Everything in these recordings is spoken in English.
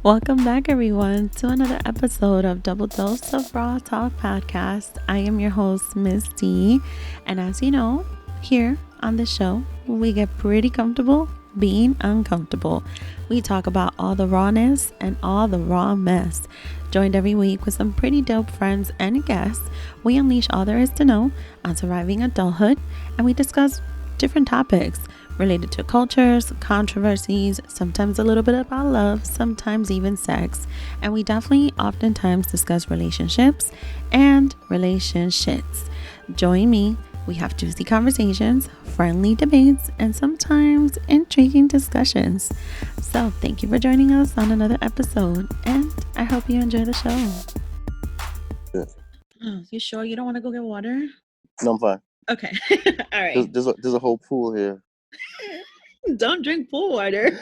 Welcome back, everyone, to another episode of Double Dose of Raw Talk Podcast. I am your host, Miss D, and as you know, here on the show, we get pretty comfortable being uncomfortable. We talk about all the rawness and all the raw mess. Joined every week with some pretty dope friends and guests, we unleash all there is to know on surviving adulthood, and we discuss different topics related to cultures, controversies, sometimes a little bit about love, sometimes even sex. And we definitely oftentimes discuss relationships and relationships. Join me. We have juicy conversations, friendly debates, and sometimes intriguing discussions. So thank you for joining us on another episode, and I hope you enjoy the show. Yeah. You sure you don't want to go get water? No, I'm fine. Okay. All right. There's a whole pool here. Don't drink pool water.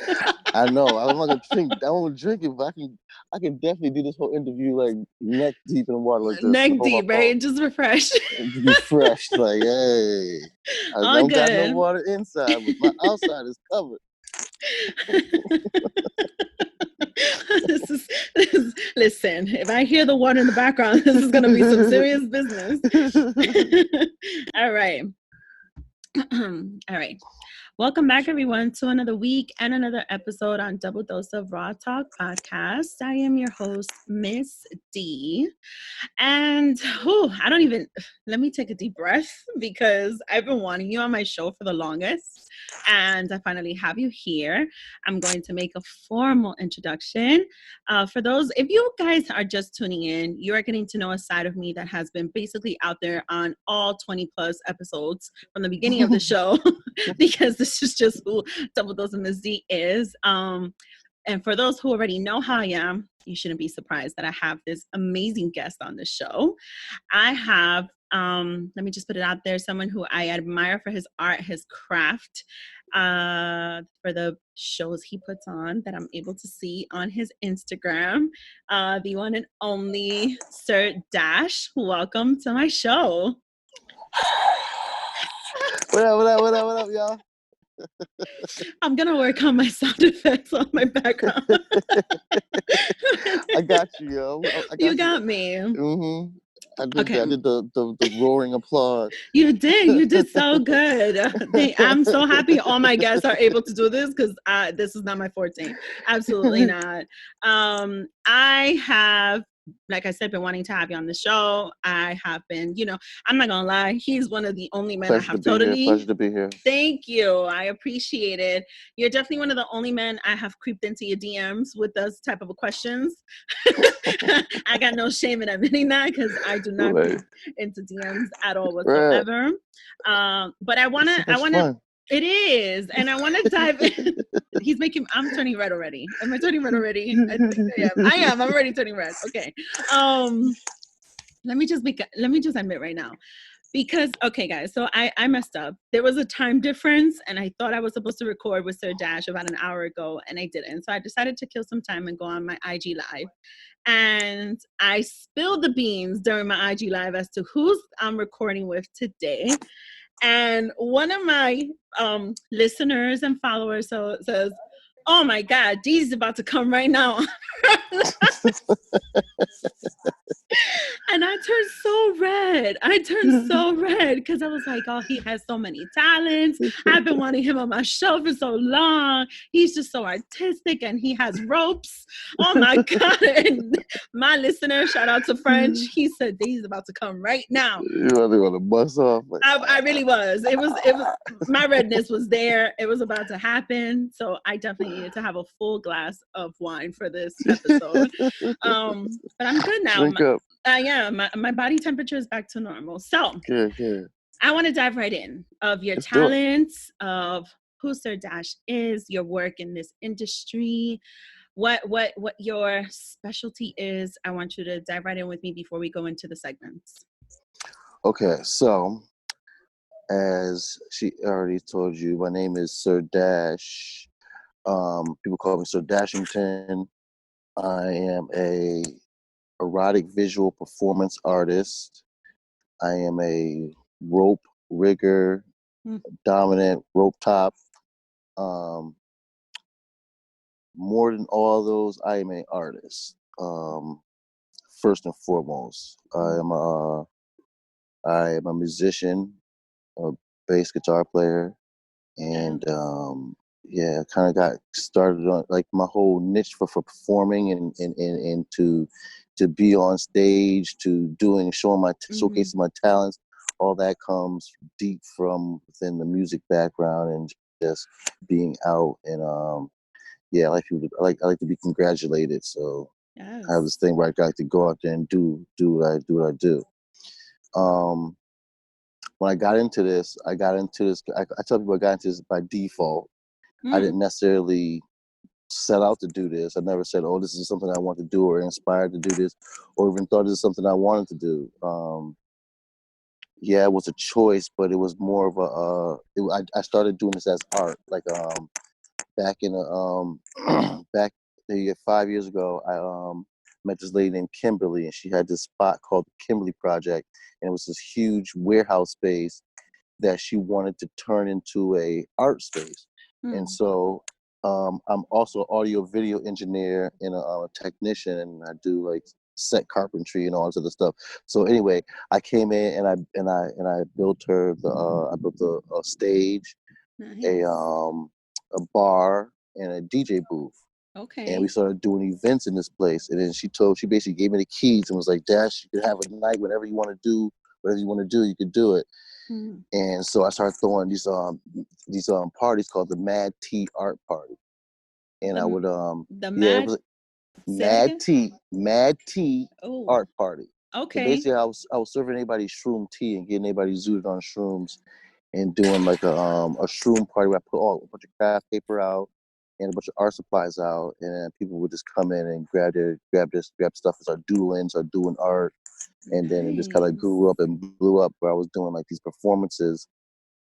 I know. I'm not gonna drink. I won't drink it, but I can definitely do this whole interview like neck deep in water like this. Neck deep, right? Just refresh. Refreshed, like, hey. I All don't got no good. water inside, but my outside is covered. Listen, if I hear the water in the background, this is going to be some serious business. All right. All right. Welcome back, everyone, to another week and another episode on Double Dose of Raw Talk Podcast. I am your host, Miss D. And let me take a deep breath because I've been wanting you on my show for the longest. And I finally have you here. I'm going to make a formal introduction. For those, if you guys are just tuning in, you are getting to know a side of me that has been basically out there on all 20 plus episodes from the beginning of the show, because this is just who Double Dose of Ms. D is. And for those who already know how I am, you shouldn't be surprised that I have this amazing guest on the show. I have, let me just put it out there, someone who I admire for his art, his craft, for the shows he puts on that I'm able to see on his Instagram, the one and only Sir Dash. Welcome to my show. What up, y'all? I'm gonna work on my sound effects on my background. I got you, yo. You got me. Mm-hmm. I did Okay. the roaring applause. You did so good. I'm so happy all my guests are able to do this because this is not my forte. Absolutely not. I have, like I said, been wanting to have you on the show. I have been, I'm not gonna lie, he's one of the only men Pleasure I have Pleasure to be here. Thank you. I appreciate it. You're definitely one of the only men I have creeped into your DMs with those type of questions. I got no shame in admitting that because I do not creep into DMs at all whatsoever. But I wanna. It is, and I want to dive in. I'm turning red already. Am I turning red already? I think I am. I'm already turning red. Okay. Let me just admit right now. Because, okay, guys, so I messed up. There was a time difference, and I thought I was supposed to record with Sir Dash about an hour ago, and I didn't. So I decided to kill some time and go on my IG Live. And I spilled the beans during my IG Live as to who's I'm recording with today. And one of my listeners and followers says, "Oh my God, Dee's about to come right now." And I turned so red because I was like, oh, he has so many talents. I've been wanting him on my show for so long. He's just so artistic and he has ropes. Oh my God. And my listener, shout out to French, he said Dee's about to come right now. You really want to bust off? I really was. It was my redness was there. It was about to happen. So I definitely needed to have a full glass of wine for this episode. But I'm good now. Drink up. My body temperature is back to normal. So good. I want to dive right in of your talents, of who Sir Dash is, your work in this industry, what your specialty is. I want you to dive right in with me before we go into the segments. Okay, so as she already told you, my name is Sir Dash. People call me Sir Dashington. I am a erotic visual performance artist. I am a rope rigger, dominant rope top. more than all those, I am an artist. First and foremost, I am a musician, a bass guitar player, Yeah. and yeah, kind of got started on like my whole niche for performing and to be on stage, to doing showing my Mm-hmm. showcasing my talents. All that comes deep from within the music background and just being out and yeah, I like people I like to be congratulated. So I have this Yes. thing where I like to go out there and do what I do. Um, when I got into this. I tell people I got into this by default. I Mm. didn't necessarily set out to do this. I never said, "Oh, this is something I want to do," or inspired to do this, or even thought this is something I wanted to do. Yeah, it was a choice, but it was more of I started doing this as art, like back in back 5 years ago. I met this lady named Kimberly, and she had this spot called the Kimberly Project, and it was this huge warehouse space that she wanted to turn into a art space. And Mm. so I'm also an audio video engineer and a technician, and I do like set carpentry and all this other stuff. So anyway, I came in and I built her I built a stage, a Nice. um a bar, and a DJ booth. And we Okay. started doing events in this place. And then she basically gave me the keys and was like, Dash, you can have a night, whatever you want to do, whatever you want to do, you could do it. Mm. And so I started throwing these parties called the Mad Tea Art Party. And I The would the yeah, it mad. was Say it again. Mad Tea Oh. Art Party. And Okay. basically I was serving anybody shroom tea and getting anybody zooted on shrooms and doing like a shroom party where I put a bunch of craft paper out and a bunch of art supplies out, and people would just come in and grab stuff and start doodling, start doing art. And then it just kind of Nice. grew up and blew up where I was doing like these performances,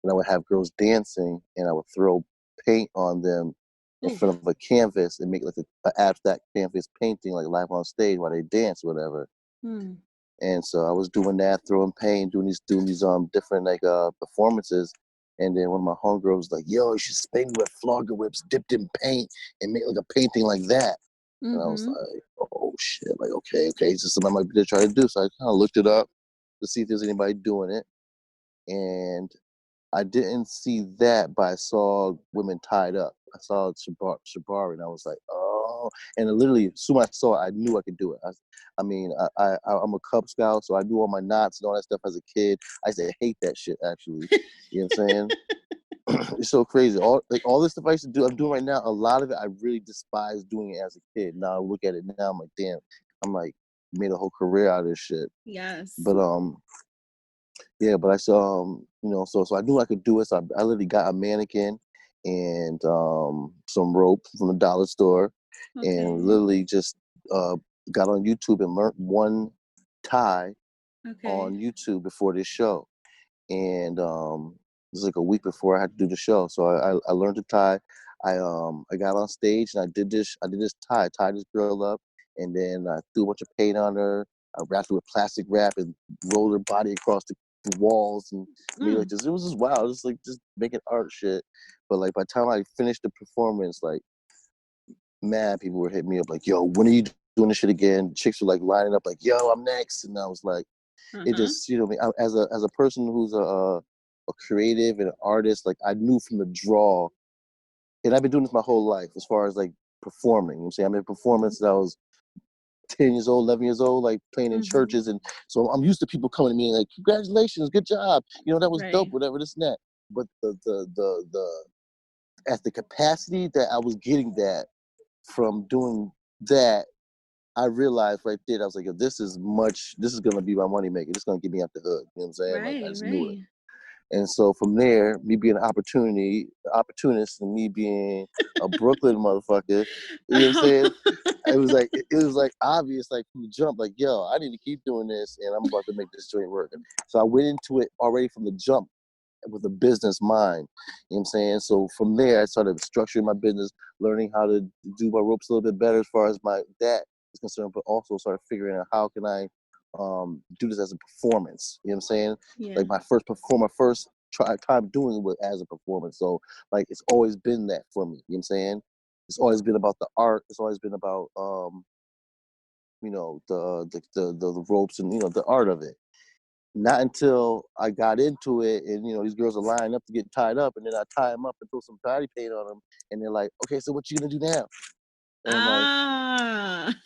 and I would have girls dancing, and I would throw paint on them in front of Oof. a canvas and make like an abstract canvas painting, like live on stage while they dance, or whatever. Mm. And so I was doing that, throwing paint, doing these different like performances. And then one of my homegirls was like, "Yo, you should spray me with flogger whips dipped in paint and make like a painting like that." And I was Mm-hmm. like, "Oh shit! Like, okay, it's just something I might be trying to do." So I kind of looked it up to see if there's anybody doing it, and I didn't see that, but I saw women tied up. I saw Shibari, and I was like, oh. And literally, as soon as I saw it, I knew I could do it. I mean, I'm a Cub Scout, so I do all my knots and all that stuff as a kid. I used to hate that shit, actually. You know what I'm saying? It's so crazy. All this stuff I used to do, I'm doing right now. A lot of it, I really despise doing it as a kid. Now I look at it now, I'm like, damn. I'm like, made a whole career out of this shit. Yes. But yeah, but I saw, so I knew I could do it. So I literally got a mannequin and some rope from the dollar store, and Okay. literally just uh, got on YouTube and learned one tie Okay. on YouTube before this show. And it was like a week before I had to do the show. So I learned to tie. I got on stage and I did this tie, tied this girl up, and then I threw a bunch of paint on her. I wrapped her with plastic wrap and rolled her body across the walls and made like Mm. this. It was just wild, just like just making art shit. But like by the time I finished the performance, like mad people were hitting me up like, "Yo, when are you doing this shit again?" Chicks were like lining up like, "Yo, I'm next," and I was like, it Uh-huh. just as a person who's a creative and an artist, like I knew from the draw, and I've been doing this my whole life as far as like performing. You know what I'm saying? I made performances I was 10 years old, 11 years old, like playing in Mm-hmm. churches, and so I'm used to people coming to me and like, congratulations, good job, that was dope, Right. whatever, this and that. But at the capacity that I was getting that from doing that, I realized right there, I was like, this is gonna be my money maker. This is gonna get me out the hood. You know what I'm saying? Like I Right. just knew it. Right. And so from there, me being an opportunist, and me being a Brooklyn motherfucker, you know what I'm saying? It was like obvious, like from the jump, like, yo, I need to keep doing this and I'm about to make this joint work. So I went into it already from the jump with a business mind. You know what I'm saying? So from there, I started structuring my business, learning how to do my ropes a little bit better as far as my that is concerned, but also started figuring out how can I do this as a performance. You know what I'm saying? Yeah. Like my first time doing it was as a performance. So like it's always been that for me. You know what I'm saying? It's always been about the art. It's always been about you know, the ropes and, you know, the art of it. Not until I got into it, and, you know, these girls are lining up to get tied up, and then I tie them up and throw some body paint on them, and they're like, "Okay, so what you gonna do now?" And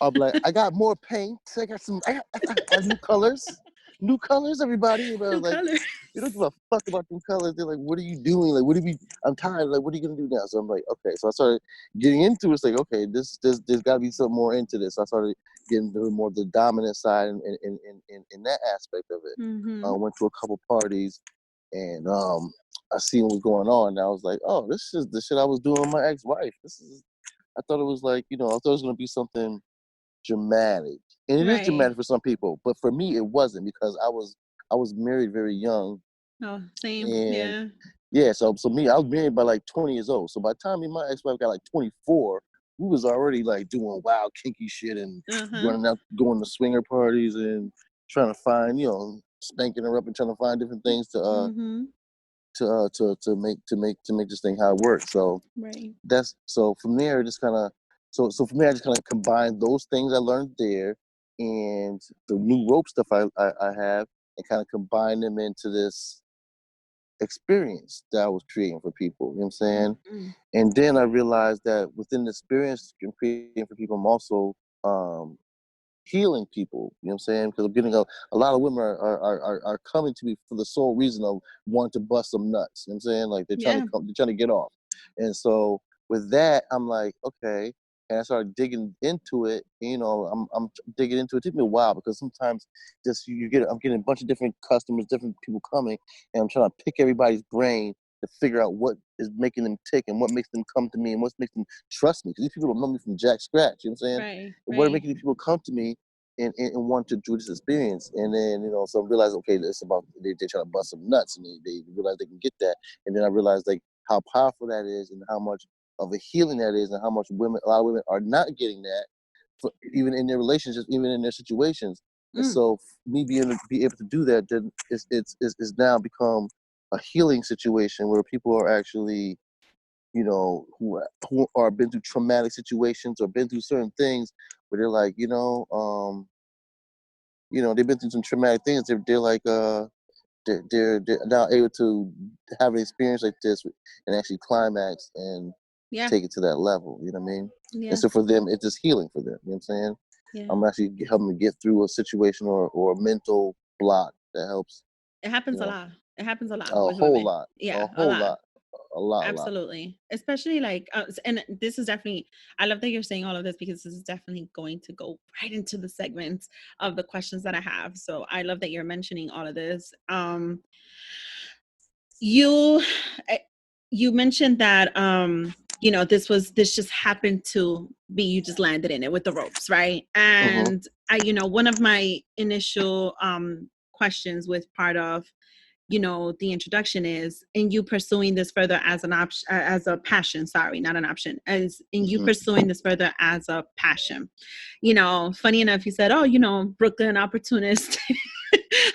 I'm like, I got more paint. I got new colors, everybody. And I was New like, colors. you don't give a fuck about them colors. They're like, what are you doing? Like, what are we? I'm tired. Like, what are you gonna do now? So I'm like, okay. So I started getting into it. It's like, okay, there's got to be something more into this. So I started getting to more the dominant side in that aspect of it. Mm-hmm. Went to a couple parties, and I seen what was going on. And I was like, oh, this is the shit I was doing with my ex-wife. I thought it was like, you know, I thought it was gonna be something dramatic, and it is Right. dramatic for some people, but for me it wasn't, because I was married very young, Oh, same. and Yeah. yeah, so me, I was married by like 20 years old. So by the time me and my ex-wife got like 24, we was already like doing wild kinky shit and Uh-huh. running out, going to swinger parties and trying to find, you know, spanking her up and trying to find different things Mm-hmm. to make this thing how it works. So Right. that's so from there just kind of so for me I just kind of combined those things I learned there and the new rope stuff I have, and kind of combine them into this experience that I was creating for people, you know what I'm saying? Mm-hmm. And then I realized that within the experience I'm creating for people, I'm also healing people, you know what I'm saying? Because I'm getting a lot of women are coming to me for the sole reason of wanting to bust some nuts, you know what I'm saying? Like Yeah. they're trying to get off. And so with that, I'm like, okay. And I started digging into it. And, you know, I'm digging into it. It took me a while, because sometimes just I'm getting a bunch of different customers, different people coming, and I'm trying to pick everybody's brain to figure out what is making them tick and what makes them come to me and what makes them trust me. Because these people don't know me from jack scratch, you know what I'm saying? Right. And what are Right. making these people come to me and want to do this experience? And then, you know, so I realized, okay, it's about they're trying to bust some nuts, and they realize they can get that. And then I realized like how powerful that is, and how much of a healing that is, and how much a lot of women are not getting that, even in their relationships, even in their situations. And so me be able to do that, then it's now become a healing situation where people are actually, you know, who are been through traumatic situations or been through certain things, where they're like, you know, they've been through some traumatic things. They're like, they're now able to have an experience like this and actually climax and Yeah. take it to that level. You know what I mean? And Yeah. so for them, it's just healing for them. You know what I'm saying? Yeah. I'm actually helping them get through a situation or a mental block that helps. It You happens a know, lot. It happens a lot a with whole women. lot, Yeah, a a whole lot. lot, a lot, a lot. Absolutely. Especially like, and this is definitely, I love that you're saying all of this, because this is definitely going to go right into the segments of the questions that I have. So I love that you're mentioning all of this. You, eh, you mentioned that, you know, this just happened to be, you just landed in it with the ropes, right? Mm-hmm. And you know, one of my initial, questions with part of, you know, the introduction is in you pursuing this further as an option, as a passion, sorry, not an option, as in you Mm-hmm. pursuing this further as a passion. You know, funny enough, you said, oh, you know, Brooklyn opportunist.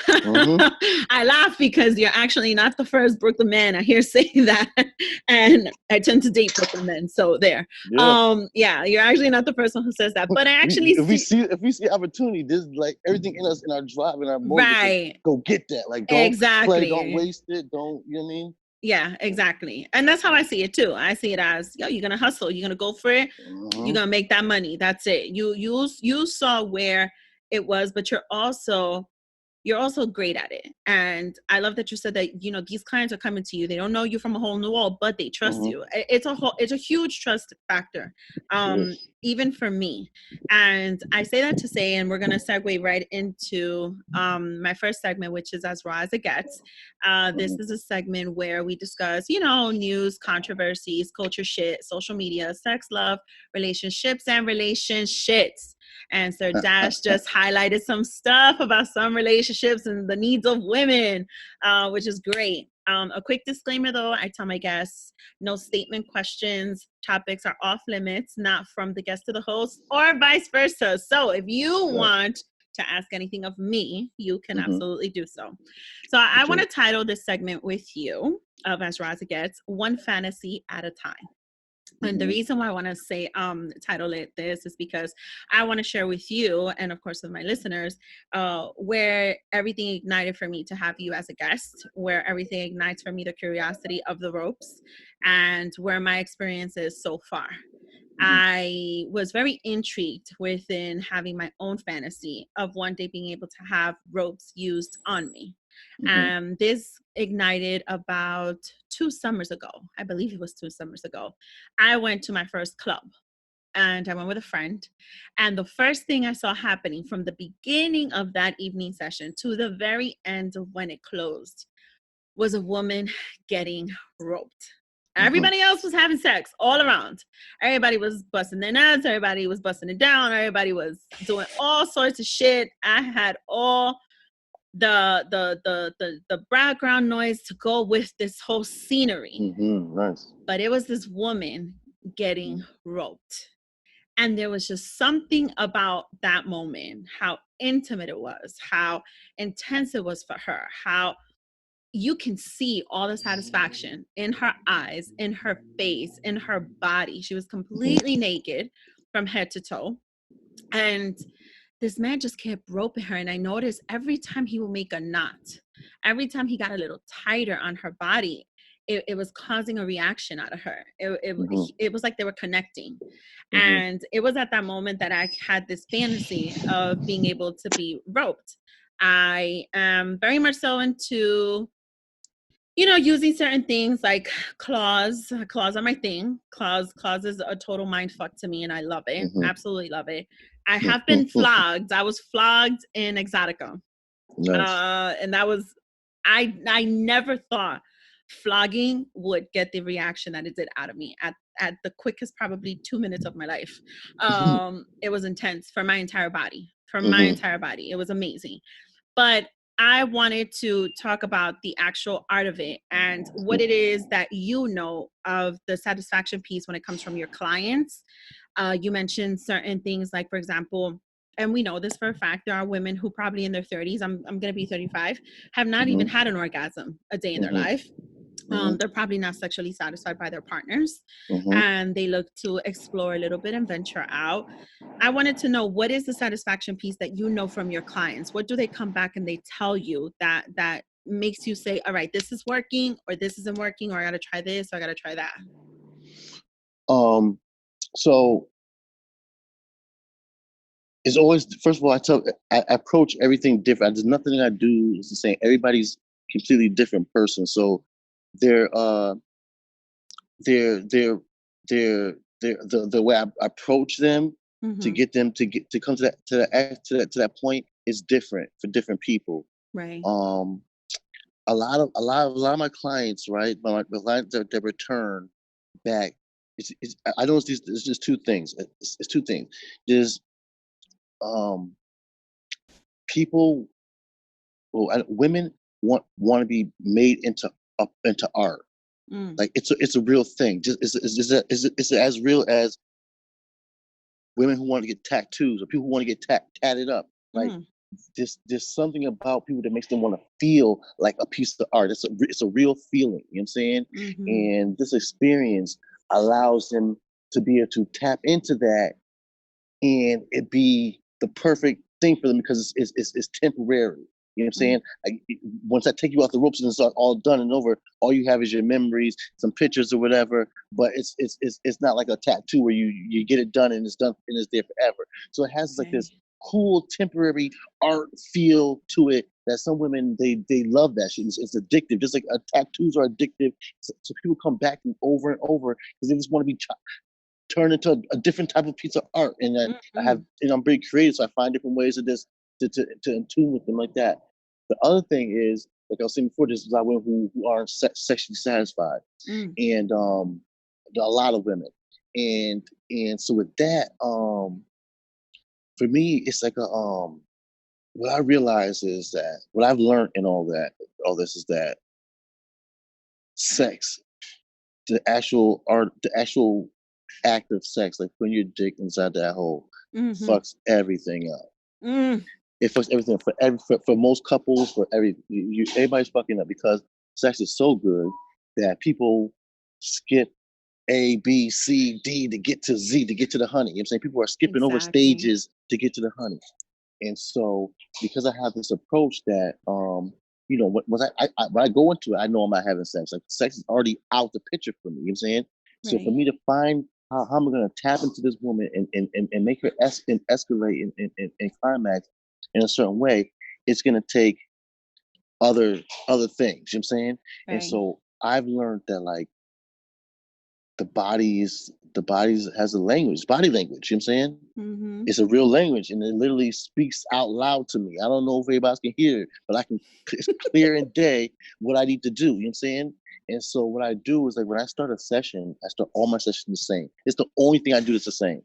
Mm-hmm. I laugh because you're actually not the first Brooklyn man I hear say that. And I tend to date Brooklyn men. So there. Yeah. Yeah, you're actually not the first one who says that. But I actually see, If we see opportunity, there's like everything in us, in our drive and our motive, to right. go get that. Like, don't play, don't Exactly. waste it, don't, you know what I mean? Yeah, exactly. And that's how I see it too. I see it as, yo, you're gonna hustle, you're gonna go for it, you're Mm-hmm. gonna make that money. That's it. You saw where it was, but you're also great at it. And I love that you said that, you know, these clients are coming to you. They don't know you from a hole in the wall, but they trust Mm-hmm. you. It's a huge trust factor. Yes. Even for me. And I say that to say, and we're going to segue right into my first segment, which is As Raw as It Gets. This Mm-hmm. is a segment where we discuss, you know, news, controversies, culture shit, social media, sex, love, relationships, and relationships. And Sir Dash just highlighted some stuff about some relationships and the needs of women, which is great. A quick disclaimer though, I tell my guests, no statement questions, topics are off limits, not from the guest to the host or vice versa. So if you Right. want to ask anything of me, you can Mm-hmm. absolutely do so. So I want Okay. to title this segment with you of As Raw as It Gets, One Fantasy at a Time. And the reason why I want to say title it this is because I want to share with you and of course with my listeners where everything ignited for me to have you as a guest, where everything ignites for me the curiosity of the ropes, and where my experience is so far. I was very intrigued within having my own fantasy of one day being able to have ropes used on me. This ignited about 2 summers ago. I believe it was 2 summers ago. I went to my first club and I went with a friend. And the first thing I saw happening from the beginning of that evening session to the very end of when it closed was a woman getting roped. Everybody else was having sex all around. Everybody was busting their nuts. Everybody was busting it down. Everybody was doing all sorts of shit. I had all the background noise to go with this whole scenery. Nice. But it was this woman getting roped. And there was just something about that moment, how intimate it was, how intense it was for her, how you can see all the satisfaction in her eyes, in her face, in her body. She was completely naked from head to toe. And this man just kept roping her. And I noticed every time he would make a knot, every time he got a little tighter on her body, it was causing a reaction out of her. It was like they were connecting. And it was at that moment that I had this fantasy of being able to be roped. I am very much so into using certain things like claws. Claws are my thing. Claws is a total mind fuck to me, and I love it. Absolutely love it. I have been flogged. I was flogged in Exotica. Nice. And that was, I never thought flogging would get the reaction that it did out of me at the quickest, probably 2 minutes of my life. It was intense for my entire body. It was amazing. But I wanted to talk about the actual art of it and what it is that of the satisfaction piece when it comes from your clients. You mentioned certain things like, for example, and we know this for a fact, there are women who probably in their 30s, I'm going to be 35, have not even had an orgasm a day in their life. They're probably not sexually satisfied by their partners, and they look to explore a little bit and venture out. I wanted to know, what is the satisfaction piece that from your clients? What do they come back and they tell you that makes you say, all right, this is working, or this isn't working, or I got to try this, or I got to try that? So it's always, first of all, I approach everything different. There's nothing I do is the same. Everybody's completely different person. So the way I approach them to get them to come to that point is different for different people. Right. A lot of my clients, right? My clients that return back. I know it's just two things. It's two things. There's people, women want to be made into art. Like it's a real thing. Just it's as real as women who want to get tattoos or people who want to get tatted up. Like there's something about people that makes them want to feel like a piece of art. It's a real feeling. You know what I'm saying? And this experience allows them to be able to tap into that, and it be the perfect thing for them because it's temporary. You know what I'm saying? Once I take you off the ropes and it's all done and over, all you have is your memories, some pictures or whatever. But it's not like a tattoo where you get it done and it's done and it's there forever. So it has like this cool temporary art feel to it that some women they love that shit. It's addictive, just like tattoos are addictive. So people come back over and over because they just want to be turned into a different type of piece of art. And I'm very creative, so I find different ways of this to in tune with them like that. The other thing is, like I was saying before, there's a lot of women who aren't sexually satisfied, and a lot of women, and so with that, for me, it's like what I realize is that what I've learned in all this is that sex, the actual act of sex, like putting your dick inside that hole, fucks everything up. It fucks everything for most couples. For everybody's fucking up because sex is so good that people skip A, B, C, D to get to Z, to get to the honey. You know what I'm saying? People are skipping over Exactly. stages to get to the honey. And so because I have this approach that you know, when I go into it, I know I'm not having sex. Like sex is already out the picture for me. You know what I'm saying? So for Right. me to find how I'm gonna tap into this woman and make her escalate and climax in a certain way, it's gonna take other things. You know what I'm saying? And Right. so I've learned that like the body's has a language, body language, you know what I'm saying? Mm-hmm. It's a real language and it literally speaks out loud to me. I don't know if everybody can hear it, but I can, it's clear in day what I need to do, you know what I'm saying? And so what I do is like when I start a session, I start all my sessions the same. It's the only thing I do that's the same.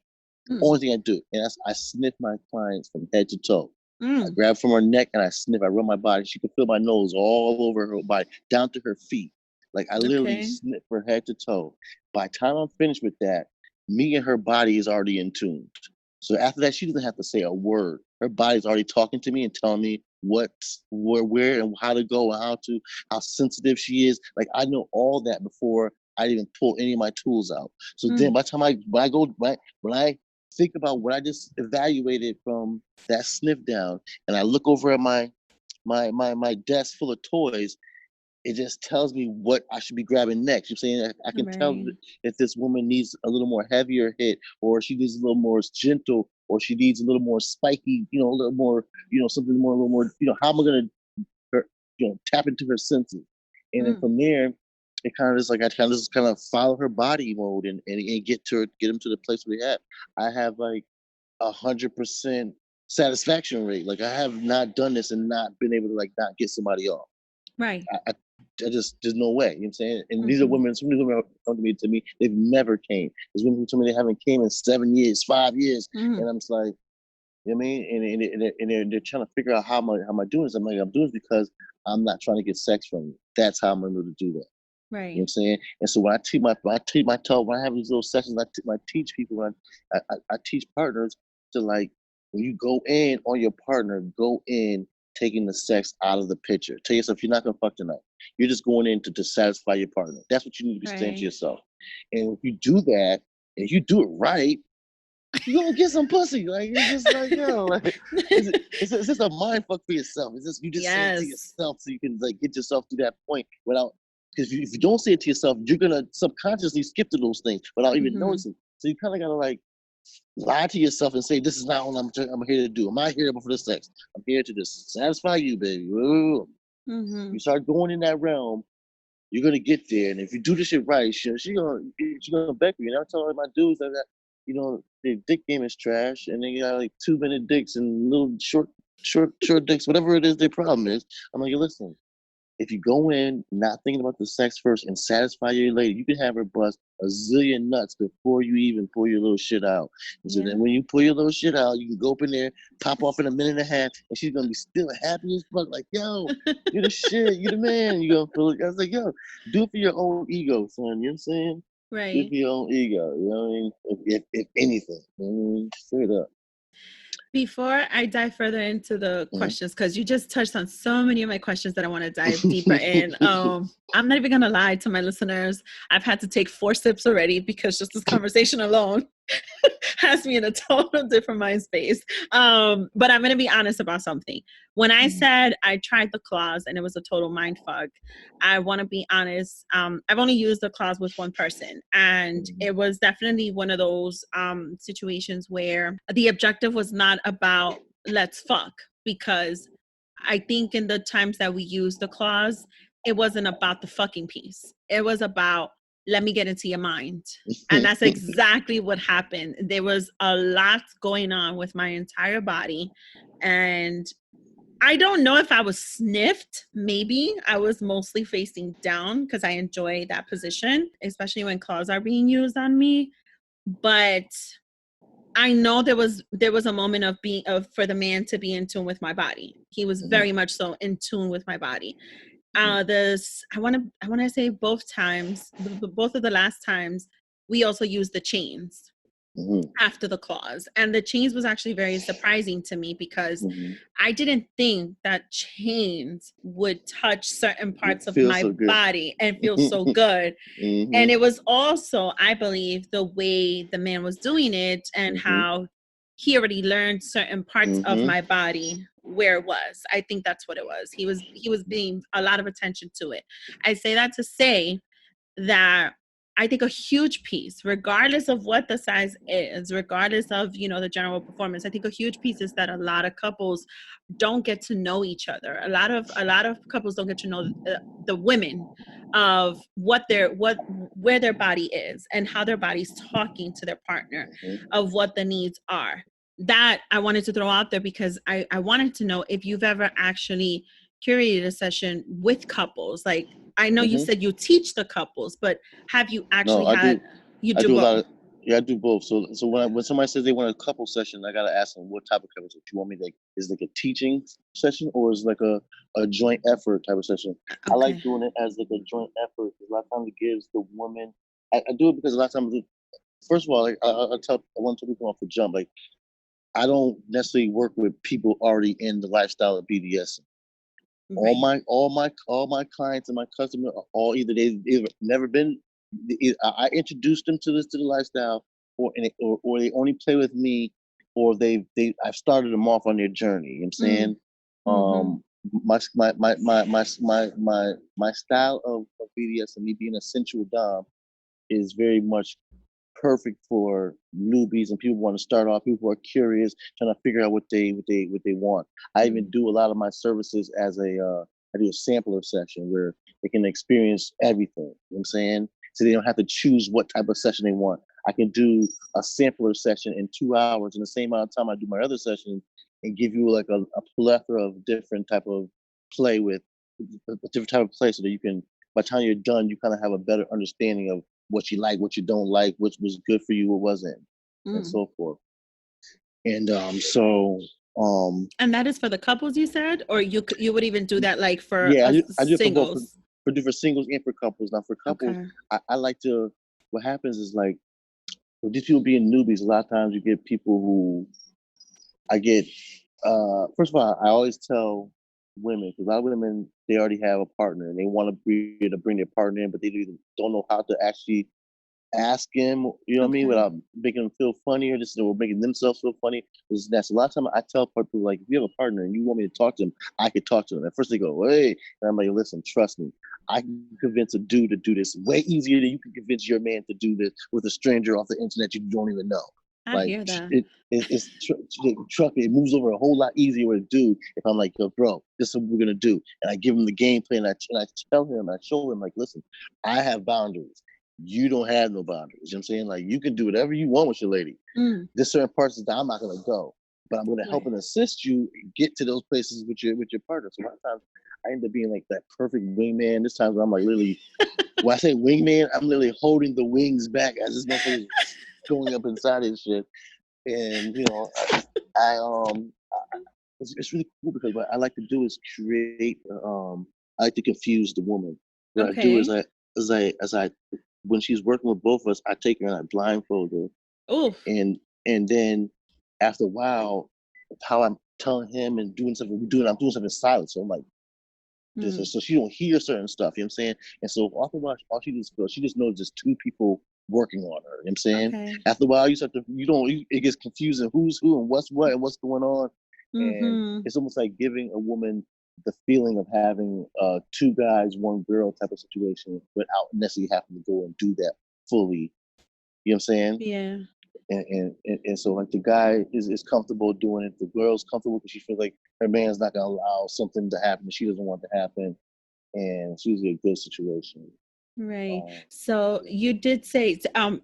Mm. Only thing I do. And that's I sniff my clients from head to toe. I Mm. grab from her neck and I sniff. I rub my body. She can feel my nose all over her body, down to her feet. Like I literally Okay. sniff her head to toe. By the time I'm finished with that, me and her body is already in tune. So after that, she doesn't have to say a word. Her body's already talking to me and telling me what, where, and how to go, and how sensitive she is. Like I know all that before I even pull any of my tools out. So then, Mm. by the time when I think about what I just evaluated from that sniff down, and I look over at my desk full of toys, it just tells me what I should be grabbing next. You're saying I can tell Right. if this woman needs a little more heavier hit, or she needs a little more gentle, or she needs a little more spiky, you know, a little more, you know, something more, a little more, you know, how am I gonna, tap into her senses, and then Mm. from there, it kind of is like I kind of just kind of follow her body mode and get them to the place we have. I have like 100% satisfaction rate. Like I have not done this and not been able to like not get somebody off. Right. I just there's no way. You know what I'm saying? And these are Mm-hmm. women. Some of these women come to me. They've never came. There's women who told me they haven't came in 7 years, 5 years, Mm. and I'm just like, you know what I mean? And they're trying to figure out how am I doing this? I'm like, I'm doing this because I'm not trying to get sex from you. That's how I'm able to do that. You know what Right. I'm saying? And so when I have these little sessions, I teach people, I teach partners to like, when you go in on your partner, go in taking the sex out of the picture. Tell yourself you're not gonna fuck tonight. You're just going in to satisfy your partner. That's what you need to be saying to Right. yourself. And if you do that, and if you do it right, you're gonna get some pussy. Like it's just like, yo, like it's just a mind fuck for yourself. It's just you just say it to Yes. yourself so you can like get yourself to that point without, because if you don't say it to yourself, you're gonna subconsciously skip to those things without even Mm-hmm. noticing. So you kind of gotta like lie to yourself and say, this is not what I'm here to do. I'm not here for the sex. I'm here to just satisfy you, baby. Ooh. Mm-hmm. You start going in that realm, you're gonna get there. And if you do this shit right, she gonna back you. And I tell all my dudes that their dick game is trash, and they got like 2 minute dicks and little short dicks, whatever it is their problem is. I'm like, listen, if you go in not thinking about the sex first and satisfy your lady, you can have her bust a zillion nuts before you even pull your little shit out. And so then Yeah. when you pull your little shit out, you can go up in there, pop off in a minute and a half, and she's gonna be still happy as fuck. Like, yo, you're the shit, you the man. You gonna feel it. I was like, yo, do it for your own ego, son. You know what I'm saying? Do it Right. for your own ego. You know what I mean? If anything, you know what I mean? Straight up. Before I dive further into the Mhm. questions, because you just touched on so many of my questions that I want to dive deeper in. I'm not even gonna lie to my listeners. I've had to take 4 sips already because just this conversation alone has me in a total different mind space. But I'm gonna be honest about something. When I said I tried the clause and it was a total mind fuck, I want to be honest. I've only used the clause with one person, and it was definitely one of those situations where the objective was not about let's fuck, because I think in the times that we used the clause, it wasn't about the fucking piece. It was about let me get into your mind. And that's exactly what happened. There was a lot going on with my entire body. And I don't know if I was sniffed. Maybe I was mostly facing down because I enjoy that position, especially when claws are being used on me. But I know there was a moment of for the man to be in tune with my body. He was very much so in tune with my body. This I want to say both times, both of the last times, we also used the chains. after the clause. And the chains was actually very surprising to me because I didn't think that chains would touch certain parts of my body and feel so good. And it was also, I believe, the way the man was doing it and how he already learned certain parts of my body where it was. I think that's what it was. He was being a lot of attention to it. I say that to say that I think a huge piece, regardless of what the size is, regardless of, the general performance, I think a huge piece is that a lot of couples don't get to know each other. A lot of couples don't get to know the women of where their body is and how their body's talking to their partner, of what the needs are. That I wanted to throw out there because I wanted to know if you've ever actually curated a session with couples. Like, I know you said you teach the couples, but have you actually you do both? I do both. So when somebody says they want a couple session, I gotta ask them what type of couple. Do you want me is like a teaching session or is like a joint effort type of session? Okay. I like doing it as like a joint effort because a lot of times it gives the woman. I do it because a lot of times, first of all, like, I want to tell people off the jump, like I don't necessarily work with people already in the lifestyle of BDSM. Right. All my clients and my customers are all either they've never been. I introduced them to the lifestyle, or they only play with me, or I've started them off on their journey. You know what I'm saying? My style of BDSM, me being a sensual dom, is very much perfect for newbies and people want to start off. People who are curious, trying to figure out what they want. I even do a lot of my services as I do a sampler session where they can experience everything. You know what I'm saying? So they don't have to choose what type of session they want. I can do a sampler session in 2 hours in the same amount of time I do my other session and give you like a plethora of different type of play with a different type of play so that you can, by the time you're done, you kind of have a better understanding of what you like, what you don't like, which was good for you, what wasn't, and so forth. And and that is for the couples, you said, or you would even do that like for I do singles? For different singles and for couples. Now for couples, I like to. What happens is like with these people being newbies, a lot of times you get people who first of all, I always tell women, because a lot of women, they already have a partner and they want to bring their partner in, but they don't know how to actually ask him, you know what I mean, without making them feel funny or making themselves feel funny. That's a lot of time I tell people, like, if you have a partner and you want me to talk to them, I could talk to them. At first they go, hey, and I'm like, listen, trust me, I can convince a dude to do this way easier than you can convince your man to do this with a stranger off the internet you don't even know. I hear that. It moves over a whole lot easier with a dude if I'm like, yo, bro, this is what we're gonna do, and I give him the game plan, and I tell him, I show him, like, listen, I have boundaries. You don't have no boundaries. You know what I'm saying? Like, you can do whatever you want with your lady. There's certain parts that I'm not gonna go, but I'm gonna help and assist you get to those places with your partner. So a lot of times I end up being like that perfect wingman. This time I'm like literally, when I say wingman, I'm literally holding the wings back as this motherfucker is going up inside his shit. And it's really cool because what I like to do is create. I like to confuse the woman. What I do is I when she's working with both of us, I take her and I blindfold her. And then after a while, how I'm telling him and doing something, I'm doing something in silence. So I'm like, so she don't hear certain stuff. You know what I'm saying? And so after a while, all she just knows there's two people working on her. You know what I'm saying? After a while, it gets confusing who's who and what's what and what's going on. And it's almost like giving a woman the feeling of having two guys, one girl type of situation without necessarily having to go and do that fully. You know what I'm saying? Yeah. And so like the guy is comfortable doing it. The girl's comfortable because she feels like her man's not gonna allow something to happen that she doesn't want to happen, and it's usually a good situation. Right. So you did say so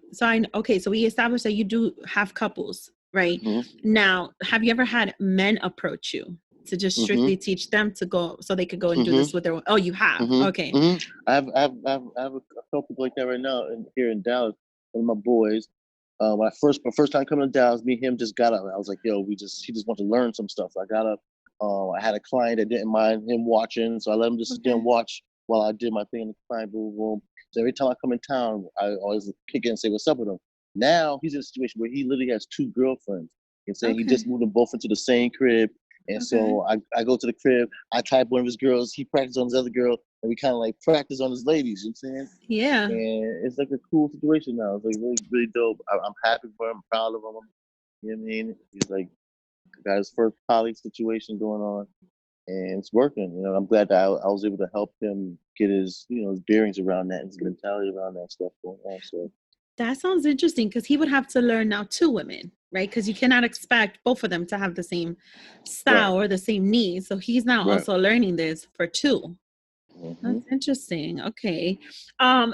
we established that you do have couples, right? Now, have you ever had men approach you to just strictly teach them to go so they could go and do this with their own? Oh, you have. Okay. I have a couple people like that right now here in Dallas. One of my boys. My first time coming to Dallas, me and him just got up. I was like, yo, he just wants to learn some stuff. So I got up. I had a client that didn't mind him watching, so I let him just sit there and watch while I did my thing in the client boom. So every time I come in town, I always kick in and say what's up with him. Now he's in a situation where he literally has 2 girlfriends. And saying he Okay. just moved them both into the same crib. And so I go to the crib, I type one of his girls, he practices on his other girl, and we kind of like practice on his ladies, you know what I'm saying? Yeah. And it's like a cool situation now. It's like really, really dope. I'm happy for him, proud of him. You know what I mean? He's like got his first poly situation going on, and it's working. You know, I'm glad that I was able to help him get his, you know, his bearings around that, his mentality around that stuff going on. So that sounds interesting because he would have to learn now 2 women, right? Because you cannot expect both of them to have the same style or the same needs. So he's now also learning this for 2. Mm-hmm. That's interesting. Okay.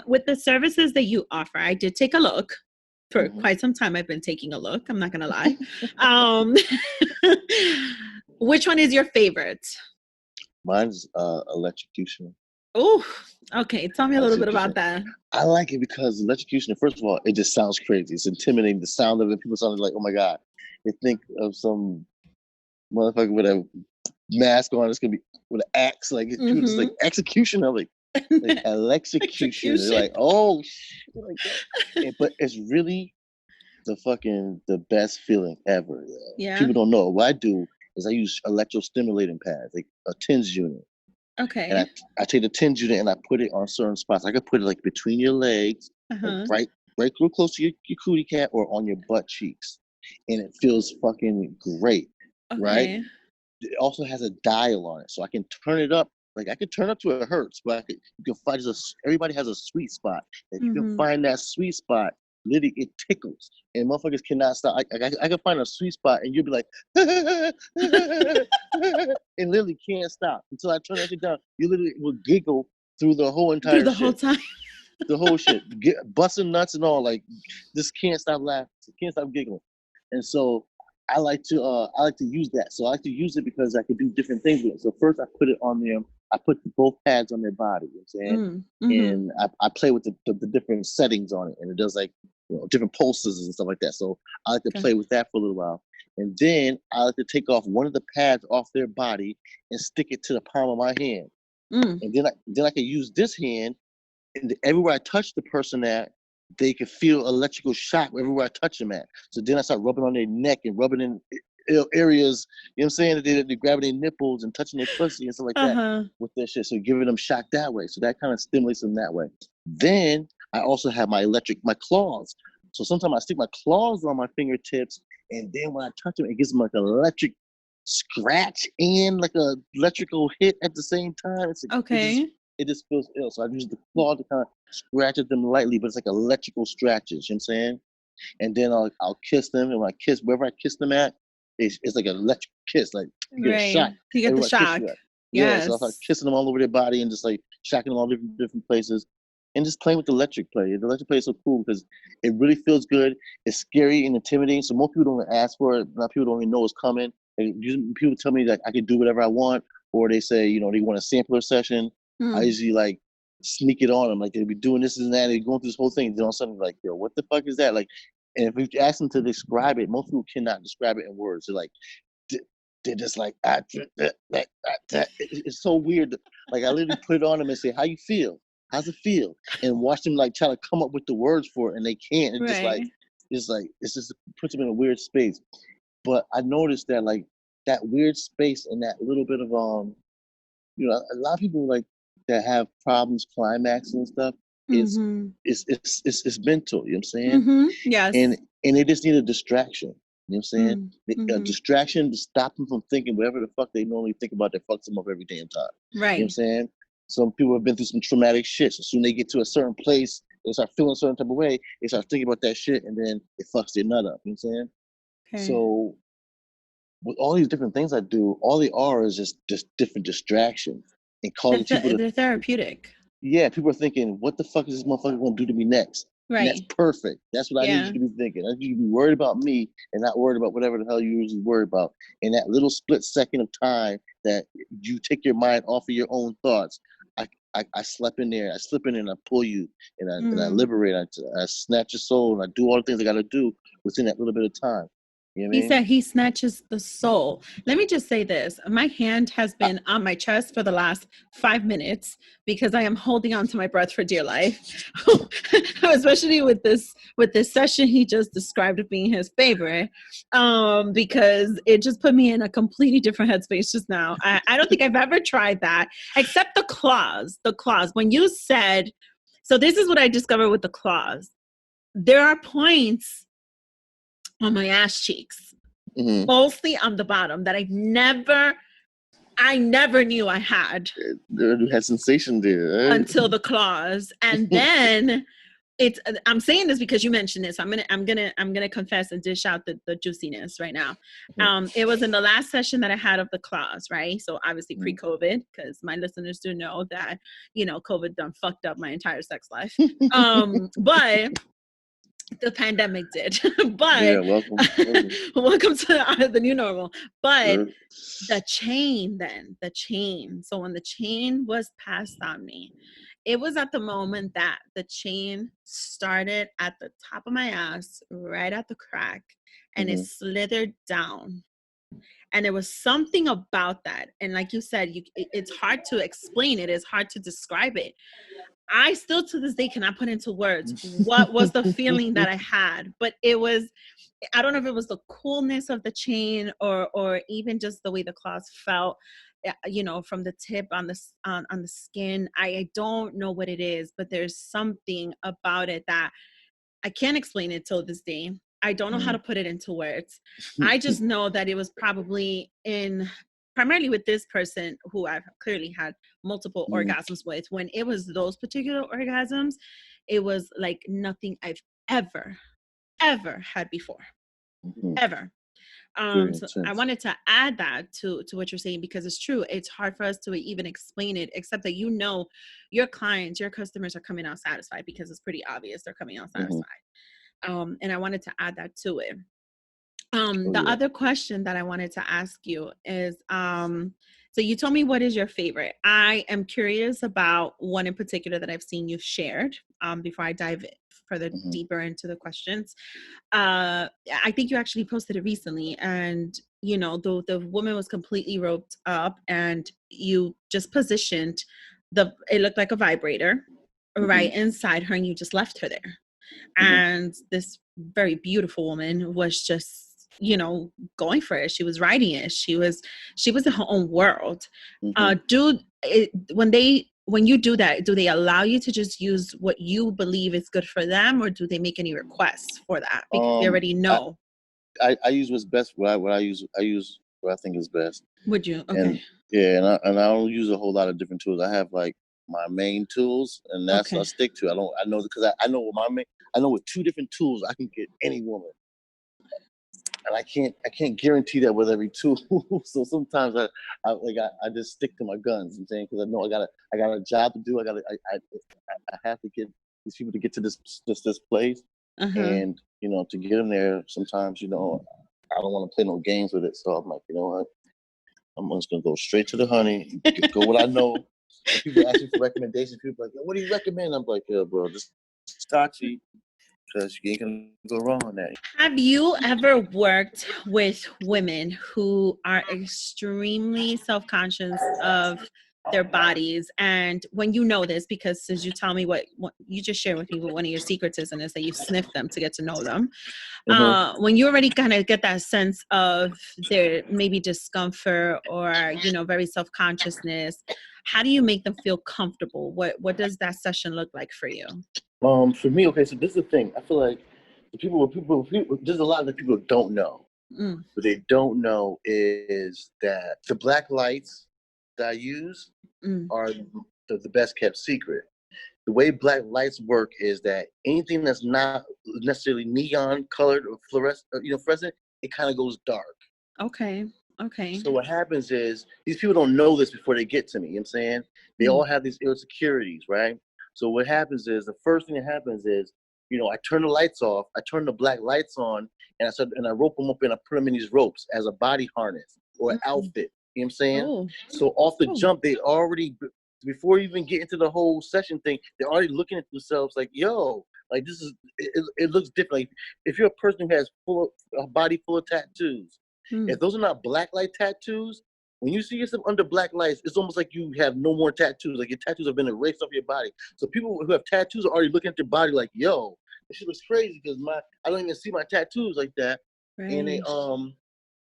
With the services that you offer, I did take a look. For quite some time, I've been taking a look. I'm not gonna lie. Which one is your favorite? Mine's electrocution. Oh, okay. Tell me a little bit about that. I like it because electrocution, first of all, it just sounds crazy. It's intimidating. The sound of it, people sound like, oh my God. They think of some motherfucker with a mask on. It's going to be with an axe. Like, people just like, execution. I'm like electrocution. They're like, oh, shit. Like, but it's really the best feeling ever. Yeah. People don't know. What I do is I use electrostimulating pads, like a TENS unit. Okay. And I take the TENS unit and I put it on certain spots. I could put it like between your legs, like right real close to your cootie cat, or on your butt cheeks. And it feels fucking great, right? It also has a dial on it, so I can turn it up. Like I can turn up to it hurts, but you can find everybody has a sweet spot. If you can find that sweet spot, literally it tickles, and motherfuckers cannot stop. I can find a sweet spot, and you'll be like, and literally can't stop until I turn that shit down. You literally will giggle through the whole entire through the shit. whole time. The whole shit, busting nuts and all, like just can't stop laughing, can't stop giggling, and so I like to use that. So I like to use it because I can do different things with it. So first I put it on them. I put both pads on their body, you know what I'm saying? And I play with the different settings on it, and it does like, you know, different pulses and stuff like that. So I like to play with that for a little while. And then I like to take off one of the pads off their body and stick it to the palm of my hand. And then I can use this hand, and everywhere I touch the person at, they can feel electrical shock everywhere I touch them at. So then I start rubbing on their neck and rubbing in areas, you know what I'm saying? They're grabbing their nipples and touching their pussy and stuff like that with their shit. So giving them shock that way. So that kind of stimulates them that way. Then I also have my claws. So sometimes I stick my claws on my fingertips, and then when I touch them, it gives them like an electric scratch and like a electrical hit at the same time. It's like, it just feels ill. So I use the claw to kind of scratch at them lightly, but it's like electrical scratches, you know what I'm saying? And then I'll kiss them, and when I kiss, wherever I kiss them at, it's like an electric kiss, like you get a shock. You get the shock. Yeah, so I start kissing them all over their body and just like shocking them all different places, and just playing with the electric play. The electric play is so cool because it really feels good. It's scary and intimidating, so most people don't ask for it. Not people don't even know it's coming. People tell me that I can do whatever I want, or they say, you know, they want a sampler session. I usually like sneak it on them, like they'll be doing this and that, and they're going through this whole thing. Then all of a sudden, like, yo, what the fuck is that? Like, and if you ask them to describe it, most people cannot describe it in words. They're like, they're just like, it's so weird. Like I literally put it on them and say, how you feel? How's it feel? And watch them like try to come up with the words for it, and they can't. And it's just puts them in a weird space. But I noticed that like that weird space and that little bit of you know, a lot of people like that have problems climaxing and stuff. It's mental, you know what I'm saying? Yes. And they just need a distraction. You know what I'm saying? A distraction to stop them from thinking whatever the fuck they normally think about that fucks them up every damn time. Right. You know what I'm saying? Some people have been through some traumatic shit. So soon they get to a certain place, they start feeling a certain type of way, they start thinking about that shit, and then it fucks their nut up. You know what I'm saying? So with all these different things I do, all they are is just different distractions and causing people they're therapeutic. Yeah, people are thinking, what the fuck is this motherfucker gonna do to me next? Right. And that's perfect. That's what I need you to be thinking. I need you to be worried about me and not worried about whatever the hell you usually worry about. In that little split second of time that you take your mind off of your own thoughts, I slip in there and I pull you and I liberate, I snatch your soul, and I do all the things I gotta do within that little bit of time. You know what I He mean? said he snatches the soul. Let me just say this. My hand has been on my chest for the last 5 minutes because I am holding on to my breath for dear life. Especially with this session he just described as being his favorite. Because it just put me in a completely different headspace just now. I don't think I've ever tried that, except the claws. The claws. When you said, so this is what I discovered with the claws. There are points on my ass cheeks, mostly on the bottom, that I never knew I had You had sensation there, right? until the claws. And then I'm saying this because you mentioned this. I'm gonna confess and dish out the juiciness right now. It was in the last session that I had of the claws, right? So obviously pre-COVID, because my listeners do know that, COVID done fucked up my entire sex life. But the pandemic did. But Yeah, welcome. welcome to the new normal. But the chain. So when the chain was passed on me, it was at the moment that the chain started at the top of my ass, right at the crack, and it slithered down. And there was something about that. And like you said, it's hard to explain it. It's hard to describe it. I still to this day cannot put into words what was the feeling that I had, but it was, I don't know if it was the coolness of the chain or even just the way the claws felt, from the tip on the skin. I don't know what it is, but there's something about it that I can't explain it till this day. I don't know how to put it into words. I just know that it was probably primarily with this person who I've clearly had multiple orgasms with. When it was those particular orgasms, it was like nothing I've ever had before. Ever. So I wanted to add that to what you're saying, because it's true. It's hard for us to even explain it, except that your clients, your customers are coming out satisfied, because it's pretty obvious they're coming out satisfied. And I wanted to add that to it. The other question that I wanted to ask you is, so you told me what is your favorite. I am curious about one in particular that I've seen you've shared, before I dive further deeper into the questions. I think you actually posted it recently, and the woman was completely roped up, and you just positioned it looked like a vibrator right inside her, and you just left her there. And this very beautiful woman was just going for it. She was riding it. She was in her own world. When you do that, do they allow you to just use what you believe is good for them, or do they make any requests for that because they already know? I use what's best. What I use what I think is best. Would you? Okay. And I don't use a whole lot of different tools. I have like my main tools, and that's what I stick to. I know because I know with 2 different tools I can get any woman. And I can't guarantee that with every tool. So sometimes I just stick to my guns. I'm saying, because I know I got a job to do. I have to get these people to get to this place, and to get them there. Sometimes I don't want to play no games with it. So I'm like, you know what? I'm just gonna go straight to the honey. Go what I know. When people ask me for recommendations, people are like, what do you recommend? I'm like, yeah, bro, just Tachi. Because you ain't gonna go wrong on that. Have you ever worked with women who are extremely self-conscious of their bodies? And when you know this, because as you tell me what you just shared with me, what one of your secrets is, and is that you sniff them to get to know them. When you already kind of get that sense of their maybe discomfort or very self-consciousness, how do you make them feel comfortable? What does that session look like for you? For me, okay, so this is the thing. I feel like people, there's a lot that people don't know. What they don't know is that the black lights that I use are the best kept secret. The way black lights work is that anything that's not necessarily neon colored or fluorescent, it kind of goes dark. Okay. So what happens is these people don't know this before they get to me. You know what I'm saying? They all have these insecurities, right? So what happens is, the first thing that happens is, I turn the lights off, I turn the black lights on, and I rope them up and I put them in these ropes as a body harness or an outfit. You know what I'm saying? Oh. So off the jump, they already, before you even get into the whole session thing, they're already looking at themselves like, yo, Like this is it looks different. Like if you're a person who has a body full of tattoos, if those are not black light tattoos, when you see yourself under black lights, it's almost like you have no more tattoos. Like your tattoos have been erased off your body. So people who have tattoos are already looking at their body like, yo, this shit looks crazy because I don't even see my tattoos like that. Right. And they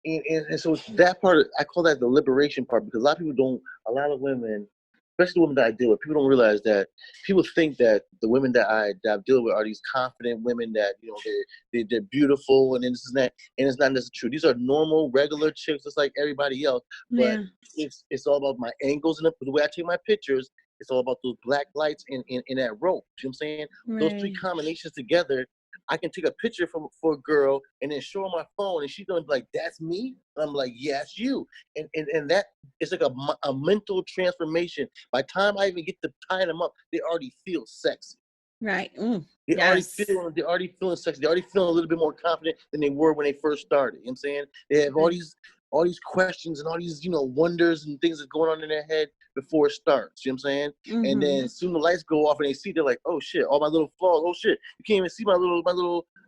and so that part, I call that the liberation part, because a lot of people don't, a lot of women, especially the women that I deal with, people don't realize that people think that the women that I deal with are these confident women that, you know, they're beautiful and this and that, and it's not necessarily true. These are normal, regular chicks just like everybody else, but it's all about my angles and the way I take my pictures. It's all about those black lights in that rope. You know what I'm saying? Right. Those three combinations together, I can take a picture for a girl and then show her my phone, and she's gonna be like, "That's me." And I'm like, "Yeah, it's you." And that is like a mental transformation. By the time I even get to tying them up, they already feel sexy. Right. They already feeling sexy. They already feeling a little bit more confident than they were when they first started. You know what I'm saying? They have all these questions and all these, you know, wonders and things that's going on in their head before it starts. You know what I'm saying? And then as soon the lights go off and they see, they're like, oh shit, all my little flaws. Oh shit, you can't even see my little,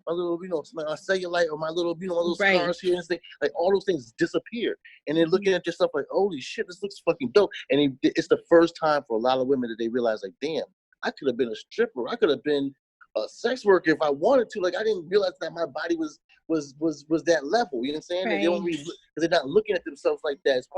you know, my cellulite or my little, you know, my little scars here and thing. Like all those things disappear. And they're looking at yourself like, holy shit, this looks fucking dope. And it's the first time for a lot of women that they realize, like, damn, I could have been a stripper. I could have been a sex worker if I wanted to. Like, I didn't realize that my body was that level. You know what I'm saying? Right. They don't really, because they're not looking at themselves like that. It's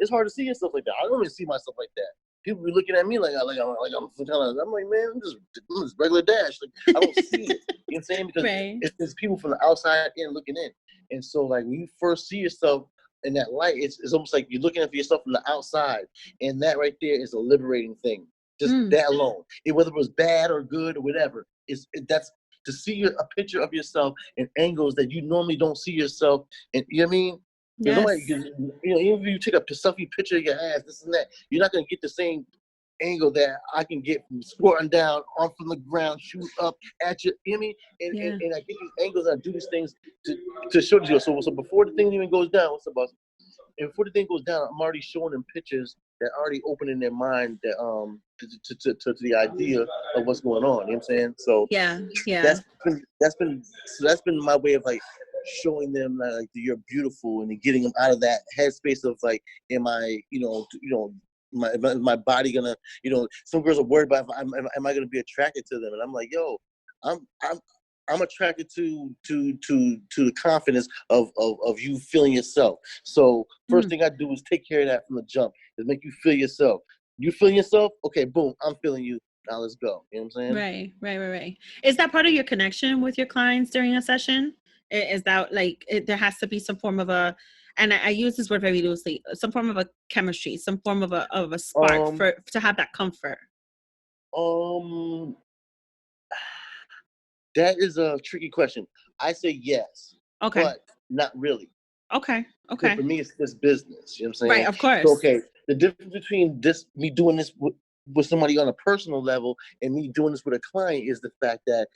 hard to see yourself like that. I don't even see myself like that. People be looking at me like I'm like, man, I'm just regular Dash. Like, I don't see it. You know what I'm saying? Because it's people from the outside in looking in. And so, like, when you first see yourself in that light, it's almost like you're looking at yourself from the outside, and that right there is a liberating thing. Just that alone. Whether it was bad or good or whatever, that's to see a picture of yourself in angles that you normally don't see yourself. And you know what I mean? Yes. Nobody, you know, even if you take a selfie picture of your ass, this and that, you're not gonna get the same angle that I can get from squatting down, off from the ground, shoot up at you. You know what I mean? And I get these angles, I do these things to show you. So before the thing even goes down, what's up, boss? And before the thing goes down, I'm already showing them pictures that already open in their mind that to the idea of what's going on. You know what I'm saying? So that's been my way of like showing them that, like, you're beautiful, and getting them out of that headspace of like, am I, my body gonna, some girls are worried about am I gonna be attracted to them, and I'm like, yo, I'm attracted to the confidence of you feeling yourself. So first thing I do is take care of that from the jump, is make you feel yourself. You feeling yourself? Okay, boom, I'm feeling you. Now let's go. You know what I'm saying? Right. Is that part of your connection with your clients during a session? Is that like, there has to be some form of a, and I use this word very loosely, some form of a chemistry, some form of a spark to have that comfort? That is a tricky question. I say yes, but not really. Okay. So for me, it's this business. You know what I'm saying? Right, of course. So, okay, the difference between me doing this with somebody on a personal level and me doing this with a client is the fact that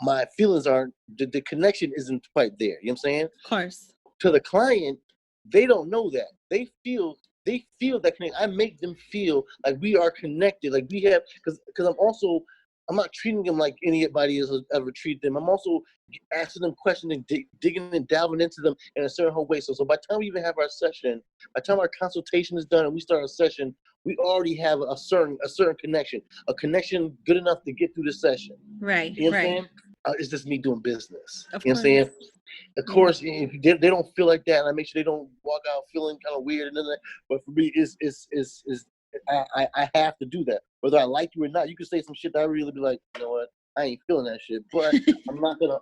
my feelings aren't, the connection isn't quite there. You know what I'm saying? Of course. To the client, they don't know that. They feel that connection. I make them feel like we are connected, like we have, because I'm not treating them like anybody has ever treated them. I'm also asking them questions and digging and delving into them in a certain whole way. So by the time we even have our session, by the time our consultation is done and we start a session, we already have a certain connection, a connection good enough to get through the session. Right. You know what I'm saying? It's just me doing business. Of you know what I'm saying? Of course, if they don't feel like that, and I make sure they don't walk out feeling kind of weird and that. But for me, I have to do that, whether I like you or not. You can say some shit that I really be like, you know what, I ain't feeling that shit, but I'm not gonna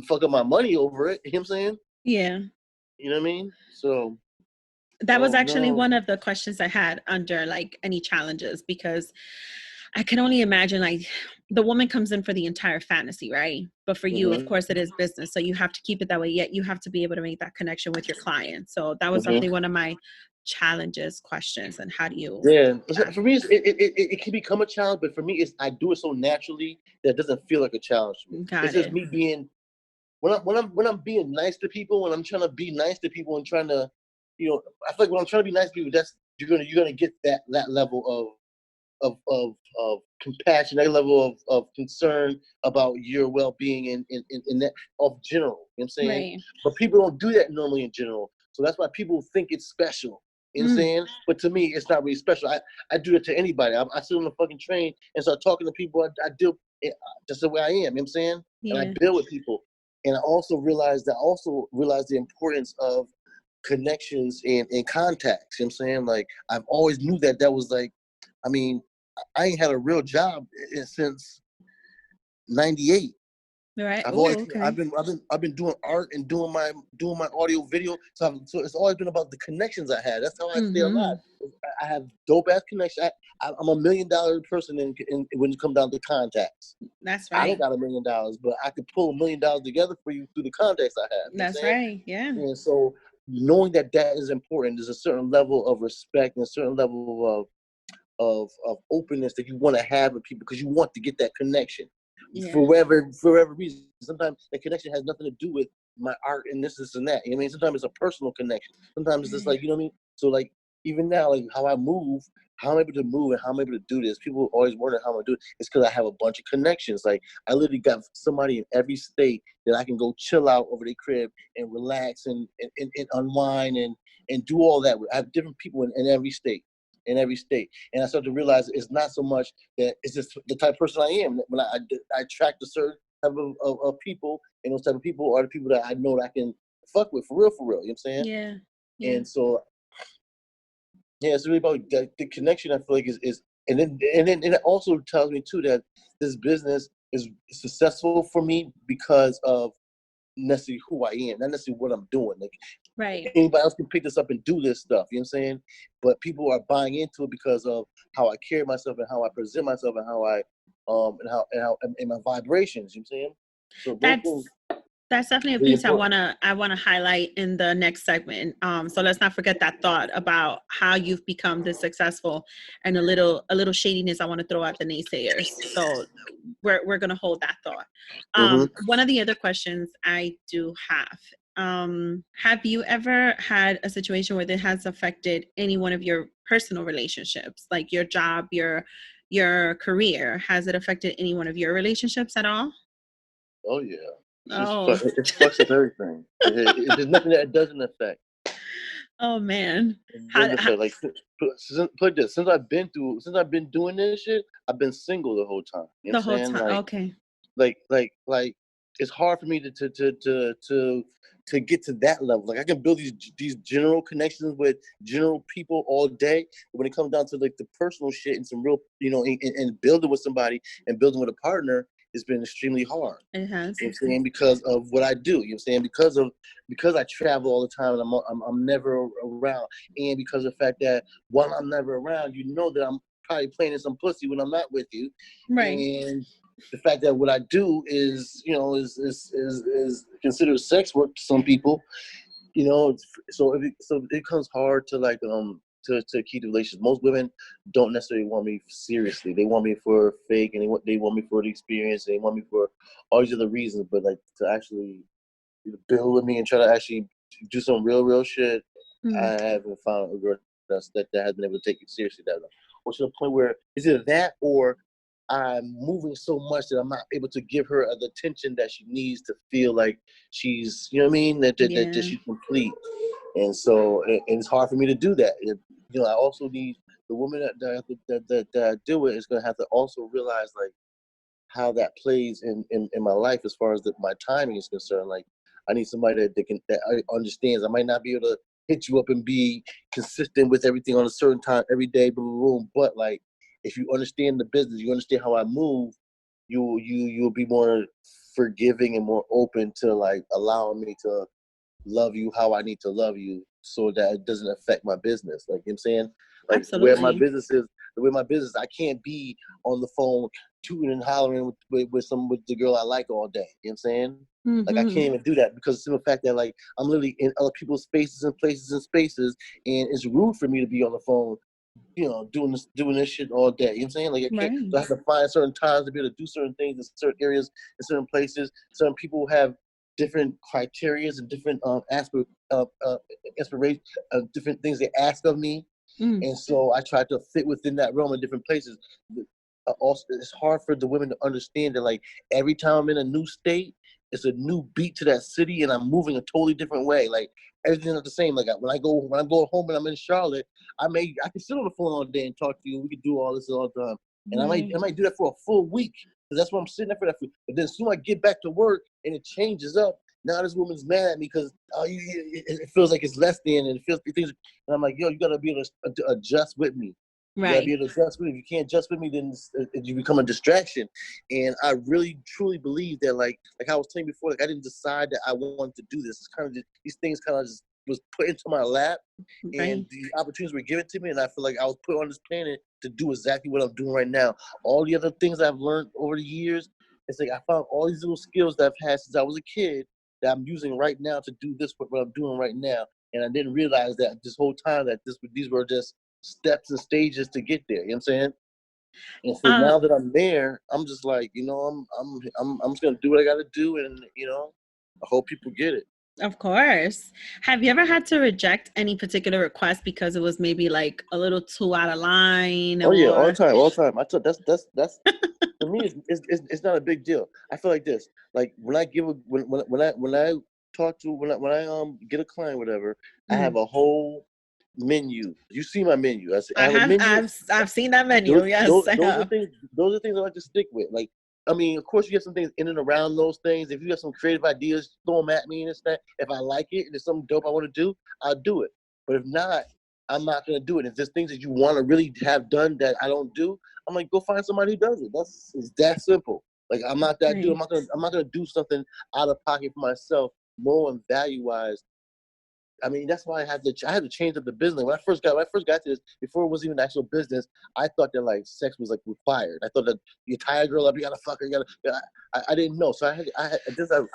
fuck up my money over it. You know what I'm saying? Yeah. You know what I mean? So that was actually one of the questions I had under like any challenges, because I can only imagine, like, the woman comes in for the entire fantasy, right? But for you, of course, it is business. So you have to keep it that way. Yet you have to be able to make that connection with your client. So that was definitely one of my challenges, questions. And how do you? Yeah, for me, it can become a challenge, but for me, I do it so naturally that it doesn't feel like a challenge to me. It's just me being, when I'm being nice to people, when I'm trying to be nice to people and trying to, I feel like when I'm trying to be nice to people, you're gonna get that level of of compassion, that level of concern about your well-being in that of general. You know what I'm saying? Right. But people don't do that normally in general. So that's why people think it's special. You know what I'm saying? But to me, it's not really special. I do it to anybody. I sit on the fucking train and start talking to people. I deal just the way I am. You know what I'm saying? Yeah. And I build with people. And I also realized the importance of connections and contacts. You know what I'm saying? Like, I've always knew that was like, I mean, I ain't had a real job since '98. Right. I've Oh, always okay. I've been doing art and doing my audio video. So it's always been about the connections I had. That's how I stay alive. I have dope ass connections. I'm $1 million person in when it comes down to contacts. That's I right. don't got $1 million, but I could pull $1 million together for you through the contacts I have. You know what I'm That's saying? right. Yeah. And so knowing that is important, there's a certain level of respect and a certain level of openness that you want to have with people because you want to get that connection. Yeah. For whatever reason. Sometimes that connection has nothing to do with my art and this and that. You know what I mean? Sometimes it's a personal connection. Sometimes it's just like, you know what I mean? So like even now, like how I move, how I'm able to move and how I'm able to do this. People always wonder how I'm gonna do it. It's because I have a bunch of connections. Like I literally got somebody in every state that I can go chill out over their crib and relax and unwind and do all that with. I have different people in every state. In every state, and I started to realize it's not so much that it's just the type of person I am. When I attract a certain type of people, and those type of people are the people that I know that I can fuck with for real. You know what I'm saying? Yeah. Yeah. And so, yeah, it's really about the connection. I feel like is and then it also tells me too that this business is successful for me because of necessarily who I am, not necessarily what I'm doing. Like Right. anybody else can pick this up and do this stuff, you know what I'm saying? But people are buying into it because of how I carry myself and how I present myself and how I and my vibrations, you know what I'm saying? So those things That's definitely a really piece important. I wanna highlight in the next segment. So let's not forget that thought about how you've become this successful and a little shadiness I want to throw at the naysayers. So we're gonna hold that thought. One of the other questions I do have you ever had a situation where it has affected any one of your personal relationships, like your job, your career? Has it affected any one of your relationships at all? Oh yeah. Oh. It fucks up everything. There's nothing that it doesn't affect. Oh man. It How, doesn't how affect. Like put this, since I've been doing this shit, I've been single the whole time. You know the what I'm whole saying? time? Okay. Like it's hard for me to get to that level. Like I can build these general connections with general people all day, but when it comes down to like the personal shit and some real, you know, and building with somebody and building with a partner, it's been extremely hard. It has. You know what I'm saying? Because of what I do. You know what I'm saying? Because I travel all the time and I'm never around, and because of the fact that while I'm never around, you know that I'm probably playing in some pussy when I'm not with you, Right. and the fact that what I do is, you know, is considered sex work to some people, you know. So it becomes hard to like to keep the relationship. Most women don't necessarily want me seriously. They want me for fake, and they want me for the experience. And they want me for all these other reasons. But like to actually build with me and try to actually do some real shit, I Mm. haven't found a girl that has been able to take it seriously that long. Or to the point where it's either that or I'm moving so much that I'm not able to give her the attention that she needs to feel like she's, you know what I mean, that Yeah. she's complete. And so and it's hard for me to do that. You know, I also need the woman that I deal with is going to have to also realize like how that plays in my life as far as my timing is concerned. Like I need somebody that understands. I might not be able to hit you up and be consistent with everything on a certain time every day, boom, boom. But like if you understand the business, you understand how I move, you'll be more forgiving and more open to like allowing me to love you how I need to love you so that it doesn't affect my business. Like, you know what I'm saying? Like Absolutely. the way my business, I can't be on the phone tooting and hollering with the girl I like all day. You know what I'm saying? Like I Mm-hmm. can't even do that because of the simple fact that like I'm literally in other people's spaces and places and spaces, and it's rude for me to be on the phone, you know, doing this shit all day. You know what I'm saying? Like I can't. Right. So I have to find certain times to be able to do certain things in certain areas, in certain places. Certain people have different criterias and different aspect inspiration, different things they ask of me. Mm. And so I tried to fit within that realm in different places. Also, it's hard for the women to understand that, like, every time I'm in a new state, it's a new beat to that city, and I'm moving a totally different way. Like, everything's not the same. Like, when I'm going home and I'm in Charlotte, I can sit on the phone all day and talk to you. We can do all this all the time, and Right. I might do that for a full week, because that's what I'm sitting there for. But then soon I get back to work and it changes up. Now this woman's mad at me because it feels like it's less than, and it feels things. And I'm like, yo, you gotta be able to adjust with me. You gotta Right. be able to adjust with me. If you can't adjust with me, then you become a distraction. And I really truly believe that, like I was saying before, like, I didn't decide that I wanted to do this. It's kind of just, these things kind of just was put into my lap, and Right. the opportunities were given to me, and I feel like I was put on this planet to do exactly what I'm doing right now. All the other things I've learned over the years, it's like I found all these little skills that I've had since I was a kid that I'm using right now to do this, what I'm doing right now. And I didn't realize that this whole time that these were just steps and stages to get there. You know what I'm saying? And so Uh, now that I'm there, I'm just like, I'm just gonna do what I gotta do, and I hope people get it. of course. Have you ever had to reject any particular request because it was maybe like a little too out of line, Oh yeah, all the or time, all the time. I thought that's for me. It's not a big deal. I feel like this. Like when I give when I talk to when I get a client, whatever, I have a whole menu. You see my menu. I have a menu. I've seen that menu. Yes, I Those are have. things. Those are things I like to stick with. Like, I mean, of course, you have some things in and around those things. If you have some creative ideas, throw them at me and stuff. If I like it and it's something dope I want to do, I'll do it. But if not, I'm not gonna do it. If there's things that you want to really have done that I don't do, I'm like, go find somebody who does it. It's that simple. Like, I'm not that dude. Right. I'm not gonna do something out of pocket for myself, moral and value wise. I mean, that's why I had to change up the business. When I first got to this, before it was even actual business, I thought that, like, sex was like required. I thought that you tie a girl up, you gotta fuck her, I didn't know. So I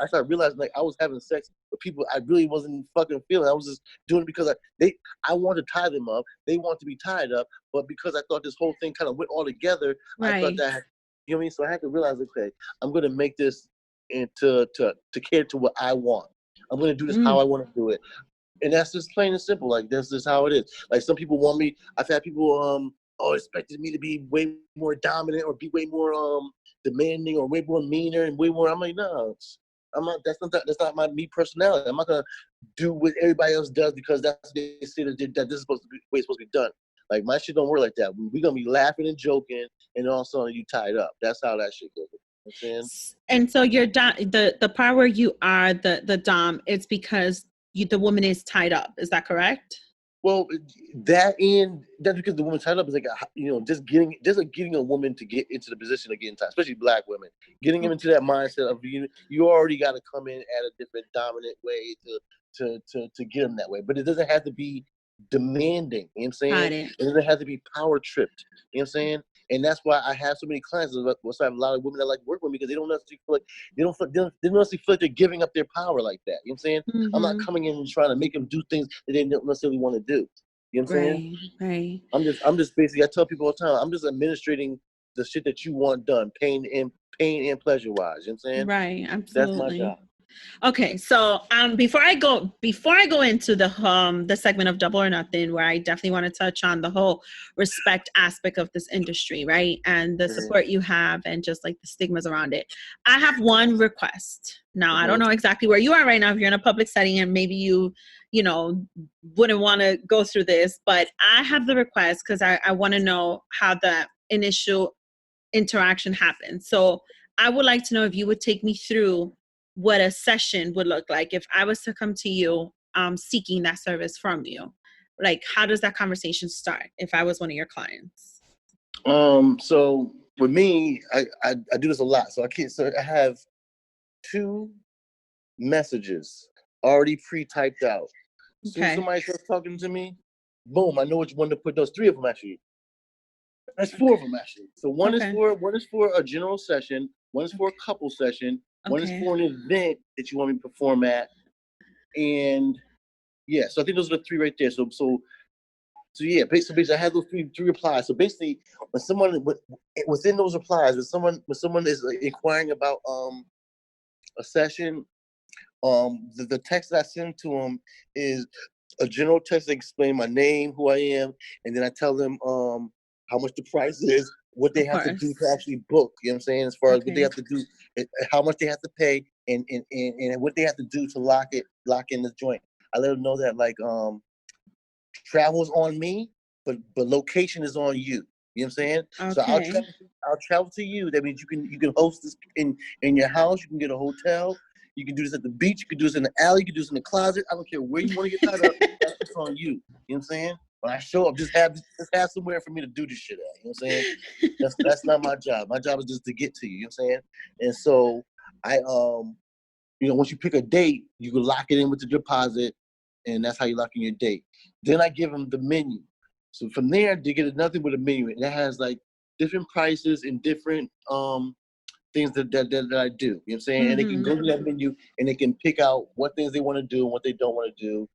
started realizing, like, I was having sex with people I really wasn't fucking feeling. I was just doing it because I wanted to tie them up. They want to be tied up, but because I thought this whole thing kind of went all together, I thought Right. that, you know what I mean? So I had to realize, okay, I'm gonna make this into to cater to what I want. I'm gonna do this how Mm. I want to do it. And that's just plain and simple. Like, that's just how it is. Like, some people want me. I've had people expected me to be way more dominant or be way more demanding or way more meaner and way more. I'm like, no, I'm not. That's not my me personality. I'm not gonna do what everybody else does because that's what they say that this is supposed to be the way it's supposed to be done. Like, my shit don't work like that. We're gonna be laughing and joking, and all of a sudden you tied up. That's how that shit goes. You know what I'm saying? And so you're the part where you are the dom, it's because the woman is tied up. Is that correct? Well, that's because the woman tied up is like, just getting a woman to get into the position of getting tied, especially black women, getting them into that mindset of you already got to come in at a different dominant way to get them that way. But it doesn't have to be demanding. You know what I'm saying? Got it. It doesn't have to be power tripped. You know what I'm saying? And that's why I have so many clients. That's why I have a lot of women that like to work with me, because they don't necessarily feel like they don't necessarily feel like they're giving up their power like that. You know what I'm saying? I'm not Mm-hmm. coming in and trying to make them do things that they don't necessarily want to do. You know what I'm saying? Right. Right. I'm just basically, I tell people all the time, I'm just administrating the shit that you want done, pain and pleasure wise. You know what I'm saying? Right. That's my Absolutely. job. Okay, so before I go into the segment of Double or Nothing, where I definitely want to touch on the whole respect aspect of this industry, right, and the Mm-hmm. support you have, and just like the stigmas around it, I have one request. Now, I Mm-hmm. don't know exactly where you are right now. If you're in a public setting, and maybe you know wouldn't want to go through this, but I have the request because I want to know how the initial interaction happens. So I would like to know if you would take me through what a session would look like if I was to come to you seeking that service from you. Like, how does that conversation start if I was one of your clients? So for me, I do this a lot. So I have 2 messages already pre-typed out. As soon as Okay. somebody starts talking to me, boom, I know which one to put. Those 3 of them actually. That's 4 of Okay. them actually. So Okay. one is for a general session, one is for a couple session, one is Okay. for an event that you want me to perform at, and yeah. So I think those are the 3 right there. So yeah. Basically, I had those three replies. So basically, when someone within those replies, when someone is inquiring about a session, the text that I send to them is a general text that explains my name, who I am, and then I tell them how much the price is, what they have to do to actually book. You know what I'm saying? As far as what they have to do, how much they have to pay, and what they have to do to lock in the joint. I let them know that like travel's on me, but location is on you. You know what I'm saying? Okay. So I'll travel to you. That means you can host this in your house. You can get a hotel. You can do this at the beach. You can do this in the alley. You can do this in the closet. I don't care where you want to get tied up. That's on you. You know what I'm saying? When I show up, just have somewhere for me to do this shit at. You know what I'm saying? That's not my job. My job is just to get to you. You know what I'm saying? And so I once you pick a date, you can lock it in with the deposit, and that's how you lock in your date. Then I give them the menu. So from there, they get nothing but a menu, and that has like different prices and different things that I do. You know what I'm saying? And they can go to that menu and they can pick out what things they want to do and what they don't want to do.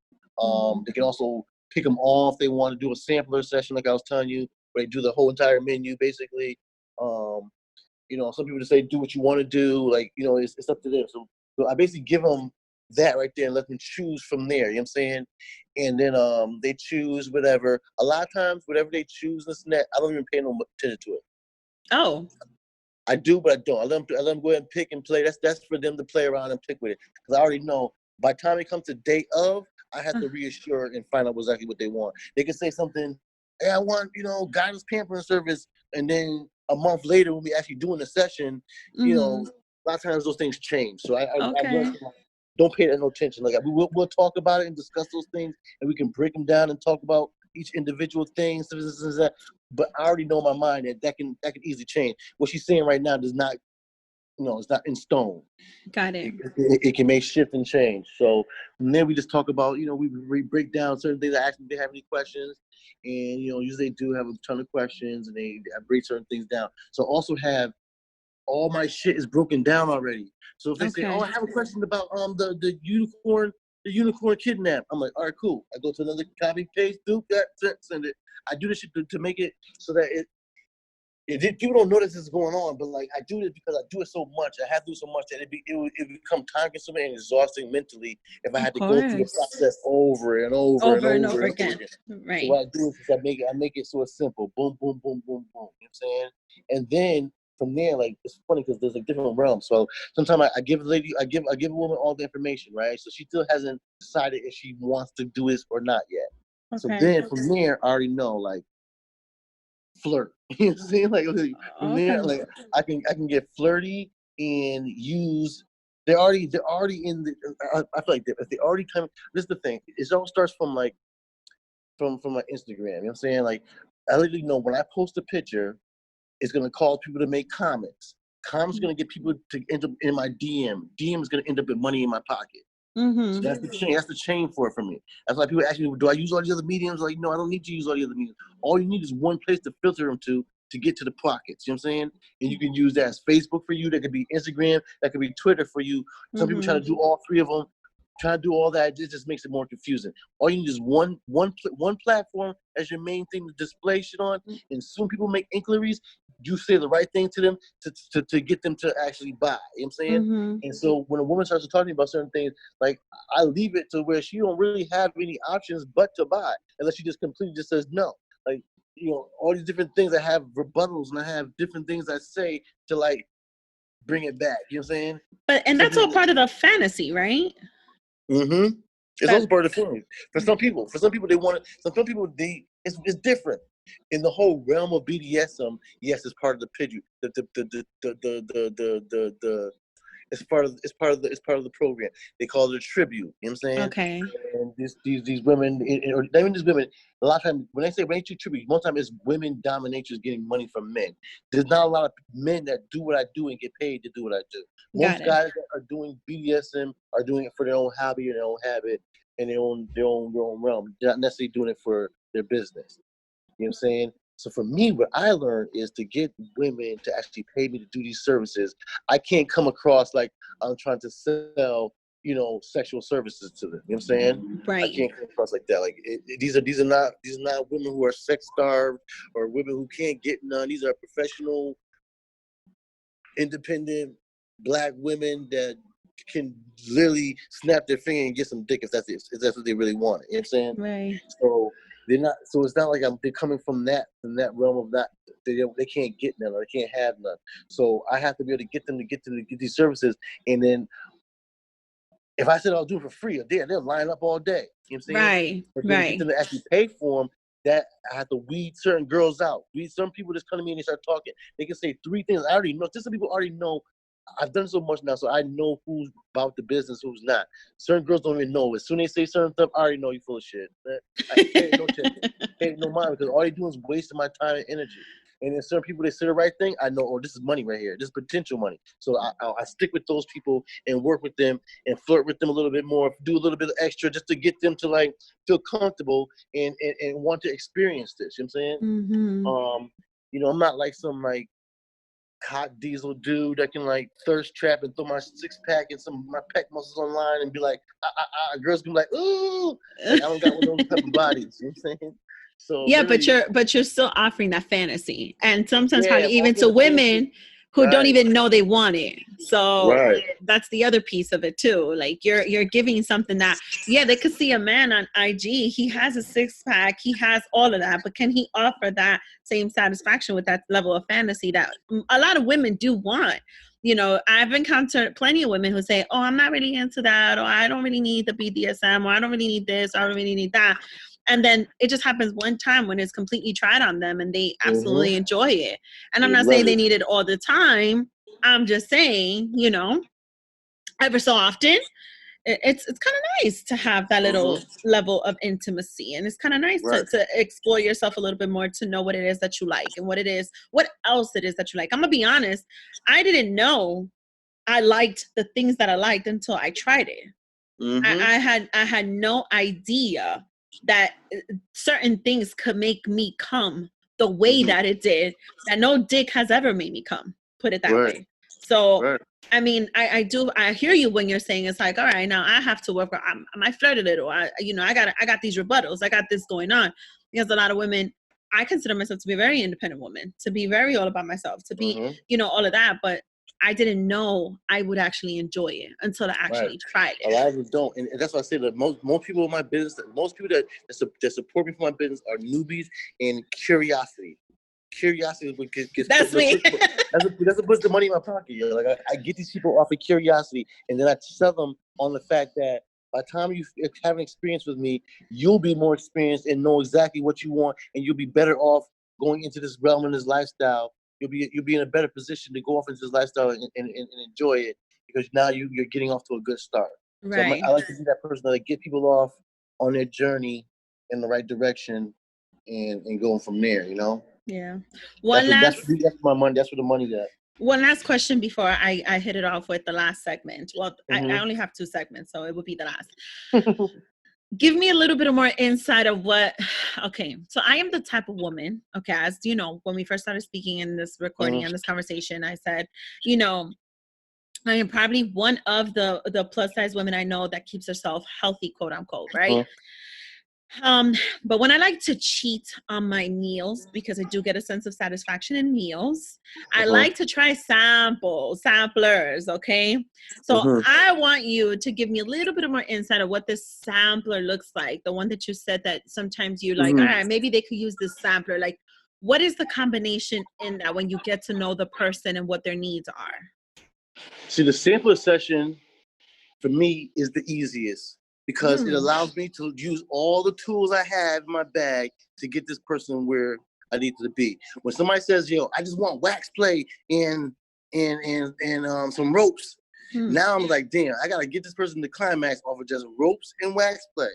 They can also pick them off. They want to do a sampler session, like I was telling you, where they do the whole entire menu, basically. Some people just say, do what you want to do. Like, it's up to them. So I basically give them that right there and let them choose from there. You know what I'm saying? And then they choose whatever. A lot of times, whatever they choose, I don't even pay no attention to it. Oh. I do, but I don't. I let them go ahead and pick and play. That's for them to play around and pick with it. Because I already know by the time it comes to day of, I have to reassure and find out exactly what they want. They can say something, hey, I want, guidance pampering service. And then a month later, when we actually doing the session, a lot of times those things change. So I don't pay that no attention. Like we'll talk about it and discuss those things, and we can break them down and talk about each individual thing. But I already know in my mind that can easily change. What she's saying right now does not, it's not in stone. Got it. It can make shift and change. So from there we just talk about, we break down certain things. I ask them if they have any questions, and usually they do have a ton of questions, and I break certain things down. So also have all my shit is broken down already. So if they say, oh, I have a question about the unicorn kidnap, I'm like, all right, cool. I go to another copy paste, do that, send it. I do this shit to make it so that people don't know this is going on, but like I do this because I do it so much. I have to do so much that it would become time consuming and exhausting mentally if I had to go through the process over and over again. Right. So what I do is I make it so it's simple. Boom, boom, boom, boom, boom. You know what I'm saying? And then from there, like it's funny because there's like different realms. So sometimes I give a woman all the information, right? So she still hasn't decided if she wants to do this or not yet. So then from there, I already know like flirt. You know what I'm saying? Like from there, like I can get flirty and use. They're already in the. I feel like if they already come. This is the thing. It all starts from like from my Instagram. You know what I'm saying? Like I literally know when I post a picture, it's gonna cause people to make comments. Comments gonna get people to end up in my DM. DM is gonna end up with money in my pocket. So that's the chain. That's the chain for it for me. That's why people ask me, do I use all these other mediums? Like, no, I don't need to use all the other mediums. All you need is one place to filter them to get to the pockets. You know what I'm saying? And you can use that as Facebook for you. That could be Instagram. That could be Twitter for you. Some people try to do all three of them. Trying to do all that, it just makes it more confusing. All you need is one platform as your main thing to display shit on. And soon people make inquiries. You say the right thing to them to get them to actually buy. You know what I'm saying? And so when a woman starts to talk to me about certain things, like I leave it to where she don't really have any options but to buy, unless she just completely just says no. Like, all these different things, I have rebuttals and I have different things I say to like bring it back. You know what I'm saying? And that's all part of the fantasy, right? It's also part of the feeling. For some people, they want it. Some people, it's different. In the whole realm of BDSM, yes, it's part of the picture. It's part of the program. They call it a tribute. You know what I'm saying? Okay. And these women, or not even these women, a lot of times when they do tribute, most time it's women dominatrix getting money from men. There's not a lot of men that do what I do and get paid to do what I do. Most guys that are doing BDSM are doing it for their own hobby and their own habit and their own realm. They're not necessarily doing it for their business. You know what I'm saying? So for me, what I learned is to get women to actually pay me to do these services. I can't come across like I'm trying to sell, sexual services to them. You know what I'm saying? Right. I can't come across like that. Like these are not women who are sex starved or women who can't get none. These are professional, independent Black women that can literally snap their finger and get some dick if that's what they really want. You know what I'm saying? Right. So they're not. So it's not like they're coming from that realm of that. They can't get none or they can't have none. So I have to be able to get them to get these services, and then if I said I'll do it for free, they'll line up all day. You know what I'm saying? Right. But then to get them to actually pay for them, that I have to weed certain girls out. Some people just come to me and they start talking. They can say 3 things. I already know. Just some people already know. I've done so much now, so I know who's about the business, who's not. Certain girls don't even know. As soon as they say certain stuff, I already know you're full of shit. Pay no attention. Pay no mind, because all they do is wasting my time and energy. And then certain people, they say the right thing, I know, oh, this is money right here. This is potential money. So I stick with those people and work with them and flirt with them a little bit more, do a little bit extra just to get them to like feel comfortable and want to experience this. You know what I'm saying? Mm-hmm. You know, I'm not like some like hot diesel dude that can like thirst trap and throw my 6-pack and my pec muscles online and be like, girls can be like, ooh, like I don't got one of those type of bodies. You know what I'm saying? So yeah, really, but you're still offering that fantasy, and sometimes yeah, probably even to women who don't even know they want it. So that's the other piece of it too. Like you're giving something that, yeah, they could see a man on IG, he has a 6-pack, he has all of that, but can he offer that same satisfaction with that level of fantasy that a lot of women do want? You know, I've encountered plenty of women who say, oh, I'm not really into that, or I don't really need the BDSM, or I don't really need this, or I don't really need that. And then it just happens one time when it's completely tried on them and they absolutely enjoy it. And I'm not saying they need it all the time. I'm just saying, you know, every so often, it's kind of nice to have that little level of intimacy. And it's kind of nice to explore yourself a little bit more, to know what it is that you like and what else it is that you like. I'm going to be honest. I didn't know I liked the things that I liked until I tried it. I had no idea that certain things could make me come the way that it did, that no dick has ever made me come, put it that way. So, I mean, I hear you when you're saying it's like, all right, now I have to work, I might flirt a little, I got these rebuttals, I got this going on, because a lot of women, I consider myself to be a very independent woman, to be very all about myself, to be, you know, all of that, but I didn't know I would actually enjoy it until I actually tried it. A lot of them don't, and that's why I say that most people in my business, most people that support me for my business are newbies and curiosity. Curiosity is what gets that's me. That's what puts the money in my pocket. You know? Like I get these people off of curiosity, and then I sell them on the fact that by the time you have an experience with me, you'll be more experienced and know exactly what you want, and you'll be better off going into this realm and this lifestyle. You'll be in a better position to go off into this lifestyle and enjoy it, because now you're getting off to a good start. Right. So I like to be that person that get people off on their journey in the right direction and going from there, you know? Yeah. That's my money. That's where the money's at. One last question before I hit it off with the last segment. Well, I only have 2 segments, so it would be the last. Give me a little bit of more insight of okay, so I am the type of woman, okay, as you know, when we first started speaking in this recording and this conversation, I said, you know, I am probably one of the plus size women I know that keeps herself healthy, quote unquote, right? But when I like to cheat on my meals, because I do get a sense of satisfaction in meals, I like to try samplers, okay? So I want you to give me a little bit of more insight of what this sampler looks like. The one that you said that sometimes you're like, all right, maybe they could use this sampler. Like, what is the combination in that when you get to know the person and what their needs are? See, the sampler session for me is the easiest, because it allows me to use all the tools I have in my bag to get this person where I need to be. When somebody says, yo, I just want wax play and some ropes, now I'm like, damn, I gotta get this person to climax off of just ropes and wax play.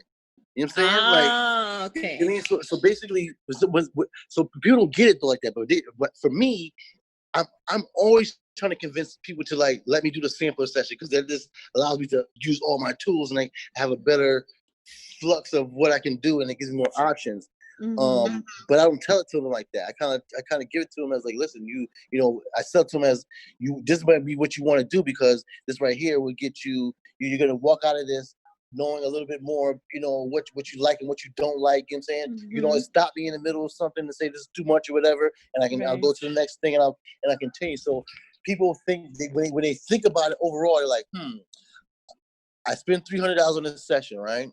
You know what I'm saying? Okay. I mean, so basically, so people don't get it like that, but for me, I'm always trying to convince people to like let me do the sampler session, because that just allows me to use all my tools and like have a better flux of what I can do, and it gives me more options. But I don't tell it to them like that. I kind of give it to them as like, listen, you know, I sell it to them as this might be what you want to do, because this right here will get you're gonna walk out of this knowing a little bit more, you know, what you like and what you don't like. You know what I'm saying? You don't stop me in the middle of something and say this is too much or whatever, and I'll go to the next thing and I continue. So people think when they think about it overall, they're like, I spend $300 on this session, right?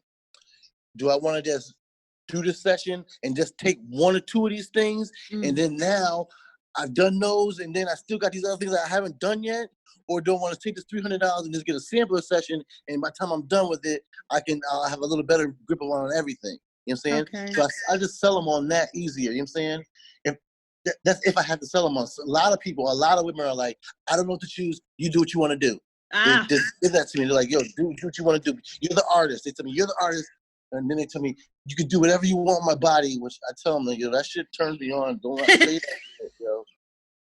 Do I want to just do this session and just take one or two of these things, and then now I've done those, and then I still got these other things that I haven't done yet? Or do I want to take this $300 and just get a sampler session, and by the time I'm done with it, I'll have a little better grip on everything. You know what I'm saying? Okay. So I just sell them on that easier. You know what I'm saying? That's if I have to sell them on. A lot of women are like, I don't know what to choose. You do what you want to do. Just give that to me. They're like, yo, do what you want to do. You're the artist. They tell me, you're the artist. And then they tell me, you can do whatever you want with my body, which I tell them, like, yo, that shit turns me on. Don't I say that shit, yo.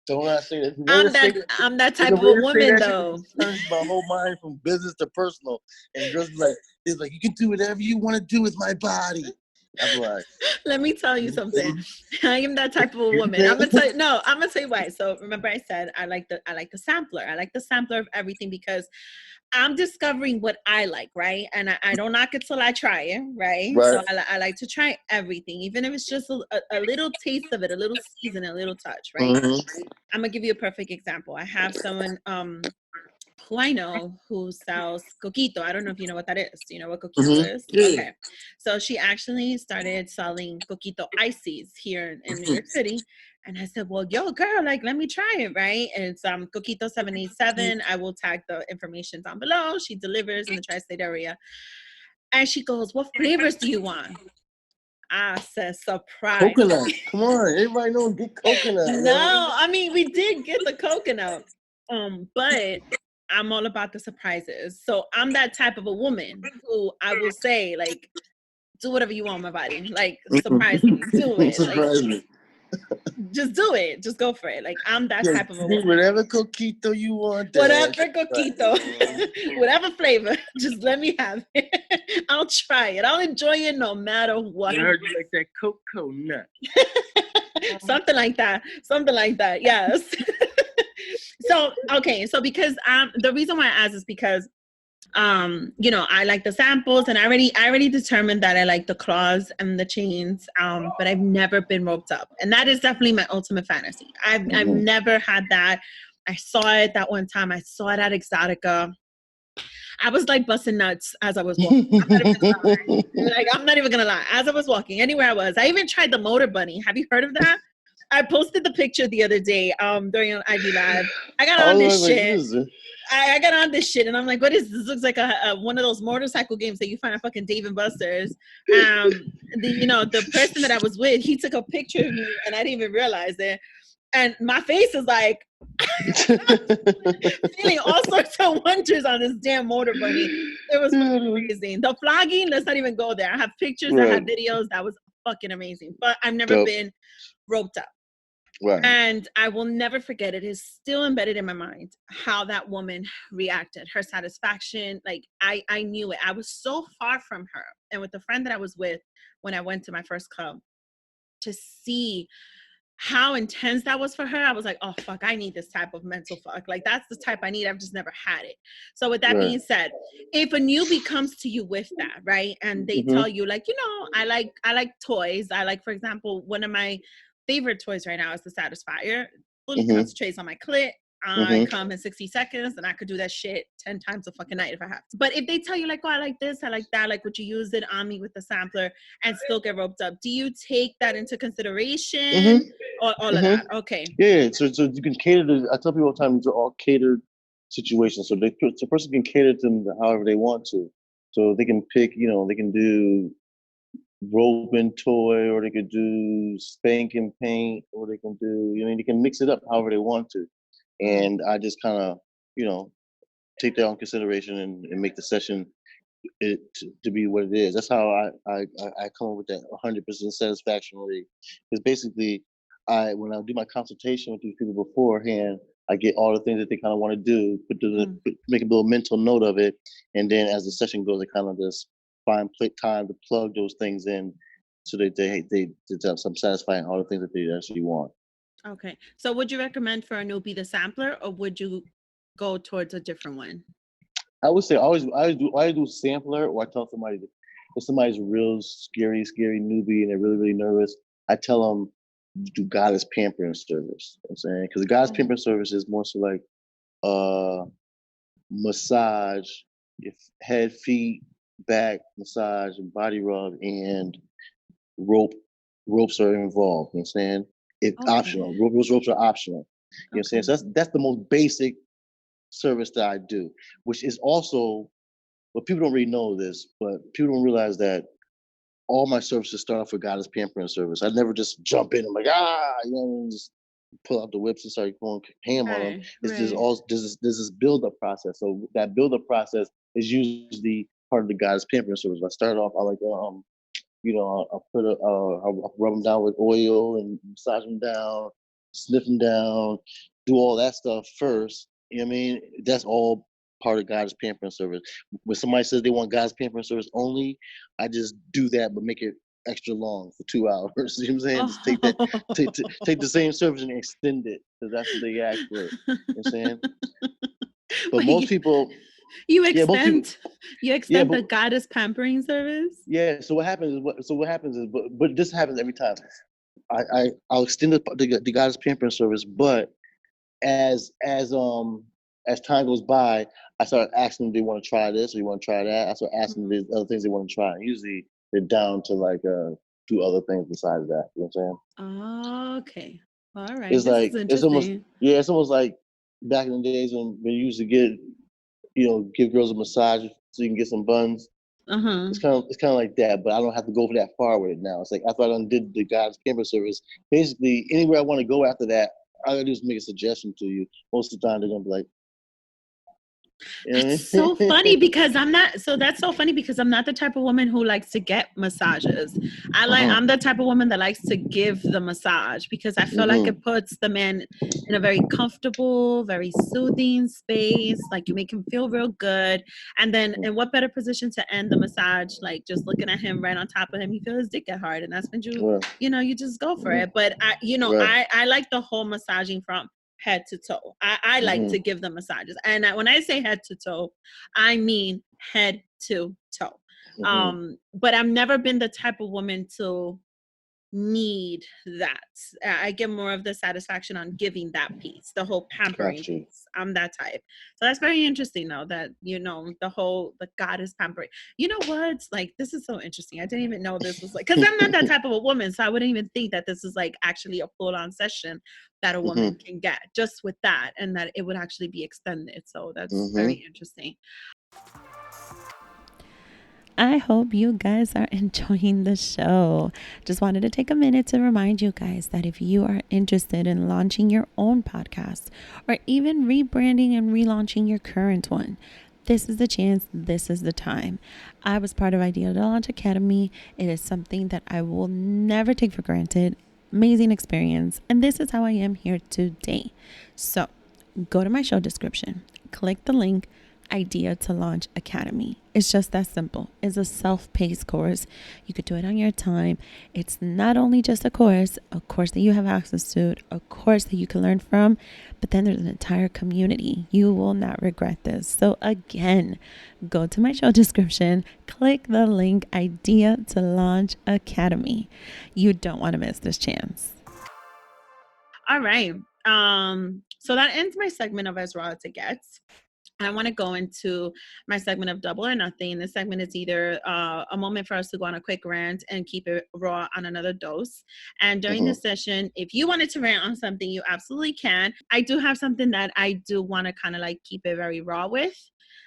Don't I say that. I'm that type of a woman, though. It turns my whole mind from business to personal. And girls be like, it's like, you can do whatever you want to do with my body. I'm like, let me tell you something. I am that type of a woman. I'm gonna tell you why. So remember I said I like the sampler. I like the sampler of everything because I'm discovering what I like, right? And I don't knock it till I try it, right? So I like to try everything, even if it's just a little taste of it, a little season, a little touch, right? I'm gonna give you a perfect example. I have someone who I know who sells Coquito. I don't know if you know what that is. Do you know what Coquito is? Yeah. Okay. So she actually started selling Coquito Icees here in New York City. And I said, well, yo, girl, like, let me try it, right? And it's Coquito 787. I will tag the information down below. She delivers in the tri-state area. And she goes, what flavors do you want? I said, surprise. Coconut. Come on. Everybody knows get coconut. No, I mean, we did get the coconut. But I'm all about the surprises. So I'm that type of a woman who I will say, like, do whatever you want, my body. Like, surprise me. Do it. Surprise me. Just do it. Just go for it. Like, I'm that type of a woman. Whatever Coquito you want. Whatever Coquito. Whatever flavor. Just let me have it. I'll try it. I'll enjoy it no matter what. I heard you like that coconut. Something like that. Yes. So, okay. So because the reason why I asked is because I like the samples, and I already determined that I like the claws and the chains, but I've never been roped up, and that is definitely my ultimate fantasy. I've never had that. I saw it that one time. I saw it at Exotica. I was like busting nuts as I was walking. I'm not even gonna lie. As I was walking, anywhere I was, I even tried the motor bunny. Have you heard of that? I posted the picture the other day during an IG Live. I got on this shit. I got on this shit, and I'm like, what is this? Looks like one of those motorcycle games that you find at fucking Dave & Buster's. The person that I was with, he took a picture of me, and I didn't even realize it. And my face is like feeling all sorts of wonders on this damn motor bunny. It was fucking amazing. The flogging, let's not even go there. I have pictures, I have videos. That was fucking amazing. But I've never been roped up. Right. And I will never forget, it is still embedded in my mind how that woman reacted, her satisfaction. Like I knew it. I was so far from her. And with the friend that I was with when I went to my first club, to see how intense that was for her, I was like, oh fuck, I need this type of mental fuck. Like that's the type I need. I've just never had it. So with that being said, if a newbie comes to you with that, right, and they tell you, like, I like toys. I like, for example, one of my favorite toys right now is the Satisfier. Fully concentrates on my clit. I come in 60 seconds, and I could do that shit 10 times a fucking night if I have to. But if they tell you, like, oh, I like this, I like that, like, would you use it on me with the sampler and still get roped up? Do you take that into consideration? Or all of that? Okay. Yeah, so you can cater to, I tell people all the time, these are all catered situations. So the person can cater to them however they want to. So they can pick, they can do rope and toy, or they could do spank and paint, or they can do, they can mix it up however they want to. And I just kind of, take that on consideration and make the session to be what it is. That's how I come up with that 100% satisfaction rate. Because basically, when I do my consultation with these people beforehand, I get all the things that they kind of want to do, make a little mental note of it, and then as the session goes, I kind of just find time to plug those things in, so that they I'm satisfying all the things that they actually want. Okay, so would you recommend for a newbie the sampler, or would you go towards a different one? I would say I do sampler, or I tell somebody if somebody's real scary newbie and they're really, really nervous, I tell them do goddess pampering service. You know what I'm saying? Because the goddess pampering service is more so like massage if head, feet, back massage, and body rub, and ropes are involved. You know what I'm saying? It's optional. Ropes are optional. You know what I'm saying? So that's the most basic service that I do, which is also, but people don't really know this, but people don't realize that all my services start off with Goddess Pampering Service. I never just jump in and like, you know, just pull out the whips and start going ham on them. It's just all there's this build-up process. So that build-up process is usually part of the Goddess Pampering Service. I start off, I like you know, I'll rub them down with oil and massage them down, sniff them down, do all that stuff first. You know what I mean? That's all part of God's pampering service. When somebody says they want God's pampering service only, I just do that, but make it extra long for 2 hours. You know what I'm saying? Just take that, take the same service and extend it, because that's what they ask for. You know what I'm saying? But most people, you extend the Goddess pampering service. Yeah. So what happens is, but this happens every time. I'll extend the Goddess pampering service, but as time goes by, I start asking them, do they want to try this or you want to try that? I start asking them other things they want to try. Usually they're down to like do other things besides that. You know what I'm saying? Okay. All right. It's like it's almost like back in the days when we used to give girls a massage so you can get some buns. It's kind of like that, but I don't have to go for that far with it now. It's like after I done did the God's Camper service, basically anywhere I want to go after that, all I gotta do is make a suggestion to you. Most of the time they're gonna be like, That's so funny because I'm not. So that's so funny because I'm not the type of woman who likes to get massages. I'm the type of woman that likes to give the massage because I feel like it puts the man in a very comfortable, very soothing space. Like you make him feel real good. And then in what better position to end the massage? Like just looking at him right on top of him, you feel his dick get hard. And that's when you just go for it. But I like the whole massaging from head to toe. I like to give them massages. And when I say head to toe, I mean head to toe. But I've never been the type of woman to need that. I get more of the satisfaction on giving that piece, the whole pampering piece. I'm that type. So that's very interesting though, that, the goddess pampering. You know what? Like, this is so interesting. I didn't even know this was like, because I'm not that type of a woman. So I wouldn't even think that this is like actually a full-on session that a woman can get just with that, and that it would actually be extended. So that's very interesting. I hope you guys are enjoying the show. Just wanted to take a minute to remind you guys that if you are interested in launching your own podcast or even rebranding and relaunching your current one, this is the chance. This is the time. I was part of Idea to Launch Academy. It is something that I will never take for granted. Amazing experience. And this is how I am here today. So go to my show description, click the link, Idea to Launch Academy. It's just that simple. It's a self-paced course. You could do it on your time. It's not only just a course that you have access to, a course that you can learn from, but then there's an entire community. You will not regret this. So again, go to my show description, click the link, Idea to Launch Academy. You don't want to miss this chance. All right. So that ends my segment of As Raw as It Gets. I want to go into my segment of Double or Nothing. This segment is either a moment for us to go on a quick rant and keep it raw on another dose. And during this session, if you wanted to rant on something, you absolutely can. I do have something that I do want to kind of like keep it very raw with.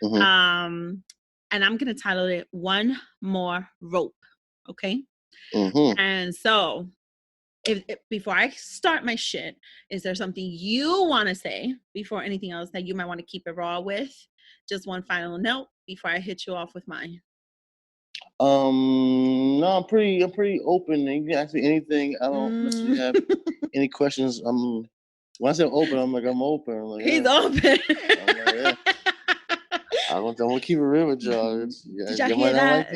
And I'm going to title it One More Rope. Okay. And so if before I start my shit, is there something you want to say before anything else that you might want to keep it raw with? Just one final note before I hit you off with mine. No, I'm pretty open. You can ask me anything. I don't necessarily have any questions. When I say open, I'm open. I'm like, he's open. I'm gonna keep it real with y'all. Did y'all hear that?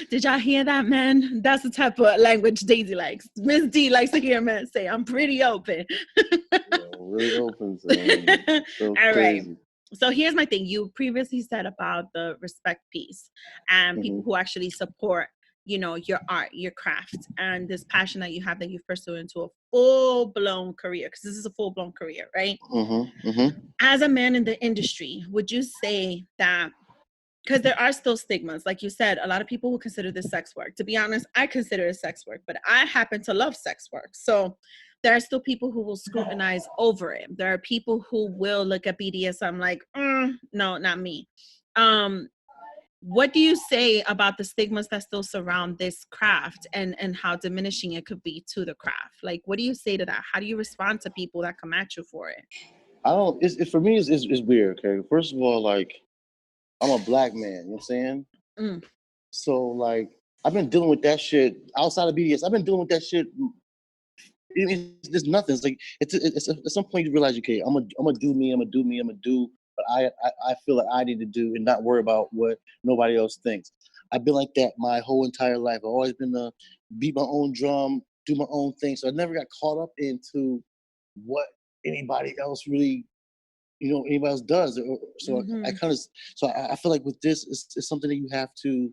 Did y'all hear that, man? That's the type of language Daisy likes. Miss D likes to hear men say, "I'm pretty open." Really open. So all right. So here's my thing. You previously said about the respect piece and people who actually support, your art, your craft, and this passion that you have that you've pursued into a full-blown career, because this is a full-blown career, right? As a man in the industry, would you say that because there are still stigmas. Like you said, a lot of people will consider this sex work. To be honest, I consider it sex work, but I happen to love sex work. So there are still people who will scrutinize over it. There are people who will look at BDSM like, no, not me. What do you say about the stigmas that still surround this craft and how diminishing it could be to the craft? Like, what do you say to that? How do you respond to people that come at you for it? I don't. For me, it's weird. Okay, first of all, like I'm a black man. You know what I'm saying? So like I've been dealing with that shit outside of BDS. I've been dealing with that shit. There's nothing. It's like it's at some point you realize, okay, I'm gonna do me. I'm gonna do me. I'm gonna do what I feel like I need to do and not worry about what nobody else thinks. I've been like that my whole entire life. I've always been to beat my own drum, do my own thing. So I never got caught up into what anybody else really, anybody else does. So I kind of, so I feel like with this, it's something that you have to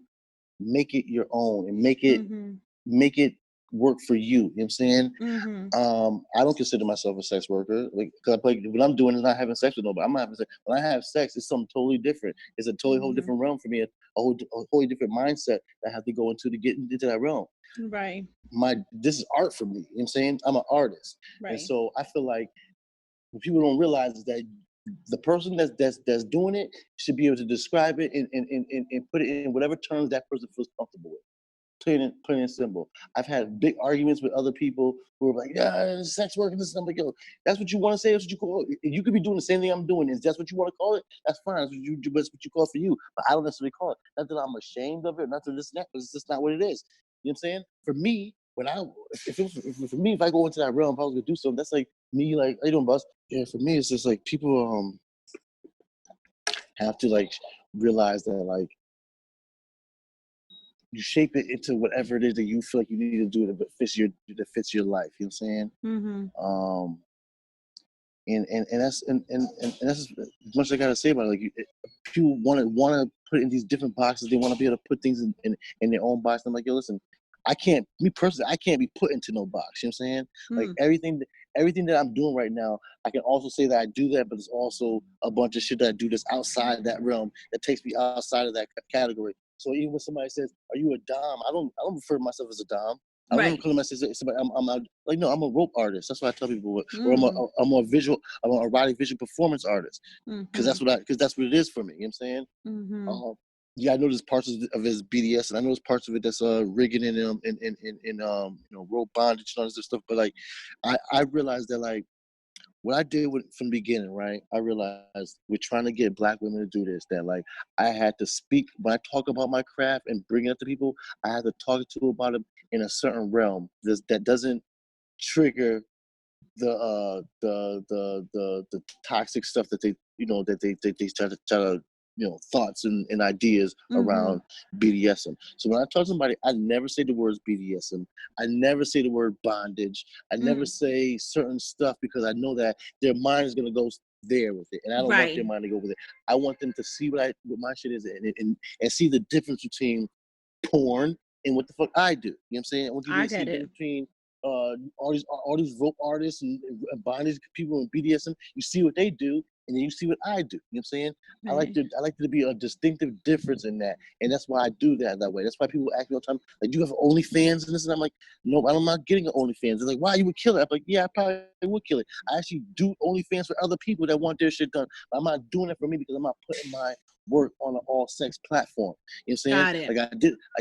make it your own and make it work for you. You know what I'm saying? I don't consider myself a sex worker. Like, when I'm doing is not having sex with nobody. I'm not having sex. When I have sex, it's something totally different. It's a totally whole different realm for me. A wholly different mindset that I have to go into to get into that realm. Right. This is art for me. You know what I'm saying? I'm an artist. Right. And so I feel like what people don't realize is that the person that's doing it should be able to describe it and put it in whatever terms that person feels comfortable with. Plain and simple. I've had big arguments with other people who are like, yeah, sex work and this. I'm like, yo, that's what you want to say. That's what you call it. You could be doing the same thing I'm doing. Is that's what you want to call it? That's fine. That's what you call it for you. But I don't necessarily call it. Not that I'm ashamed of it. Not that this and that. But it's just not what it is. You know what I'm saying? For me, if I go into that realm, if I was gonna do something, that's like me, like, how you doing, boss? Yeah, for me, it's just like people have to like realize that like you shape it into whatever it is that you feel like you need to do that fits your life. You know what I'm saying? And that's as much as I gotta say about it. Like, people want to put it in these different boxes. They want to be able to put things in their own box. I'm like, yo, listen, I can't be put into no box. You know what I'm saying? Like everything that I'm doing right now, I can also say that I do that, but there's also a bunch of shit that I do that's outside that realm that takes me outside of that category. So even when somebody says, "Are you a dom?" I don't refer to myself as a dom. I don't ever call myself somebody. I'm a rope artist. That's what I tell people. Or I'm an erotic visual performance artist. Because that's what it is for me. You know what I'm saying? Yeah, I know there's parts of his BDS, and I know there's parts of it that's rigging in rope bondage and all this stuff. But like, I realized that like what I did from the beginning, right? I realized we're trying to get Black women to do this. That like I had to speak when I talk about my craft and bring it up to people. I had to talk to them about it in a certain realm that doesn't trigger the toxic stuff that they try to thoughts and ideas around BDSM. So when I talk to somebody, I never say the words BDSM. I never say the word bondage. I never say certain stuff because I know that their mind is gonna go there with it, and I don't want their mind to go with it. I want them to see what my shit is and see the difference between porn and what the fuck I do. You know what I'm saying? I want you to see the difference between all these rope artists and bondage people in BDSM. You see what they do, and then you see what I do. You know what I'm saying? I like there to be a distinctive difference in that, and that's why I do that way. That's why people ask me all the time, like, "Do you have OnlyFans?" and this, and I'm like, "No, I'm not getting an OnlyFans." They're like, "Why, you would kill it?" I'm like, "Yeah, I probably would kill it." I actually do OnlyFans for other people that want their shit done, but I'm not doing it for me because I'm not putting my work on an all sex platform. You know what I'm saying? Like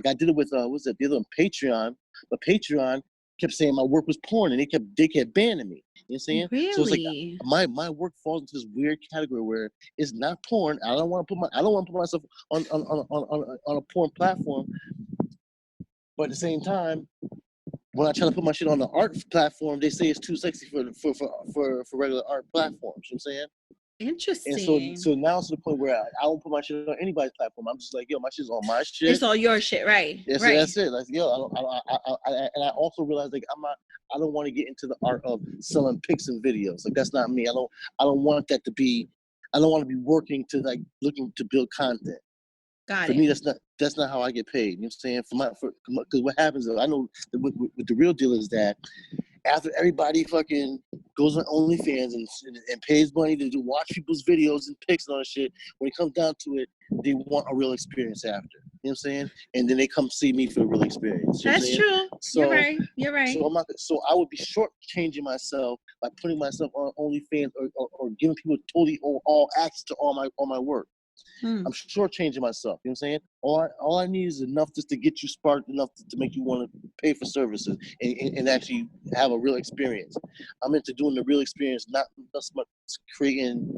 I did it with what's that? The other one, Patreon, but Patreon kept saying my work was porn, and they kept banning me. You know what I'm saying? Really? So it's like my work falls into this weird category where it's not porn. I don't want to put myself on a porn platform, but at the same time, when I try to put my shit on the art platform, they say it's too sexy for regular art platforms. You know what I'm saying? Interesting. And so now it's to the point where I don't put my shit on anybody's platform. I'm just like, yo, my shit's on my shit. It's all your shit, right? Yes, right. That's it. Like, yo, and I also realized like I don't want to get into the art of selling pics and videos. Like that's not me. I don't want that to be. I don't want to be working to like looking to build content. For me, that's not how I get paid. You know what I'm saying? Because what happens is I know what the real deal is that after everybody fucking goes on OnlyFans and pays money to watch people's videos and pics and all that shit, when it comes down to it, they want a real experience after. You know what I'm saying? And then they come see me for the real experience. You know That's true. So, you're right. You're right. So I would be shortchanging myself by putting myself on OnlyFans or giving people totally all access to all my work. I'm shortchanging myself. You know what I'm saying? All I need is enough just to get you sparked enough to make you want to pay for services and actually have a real experience. I'm into doing the real experience, not so much creating,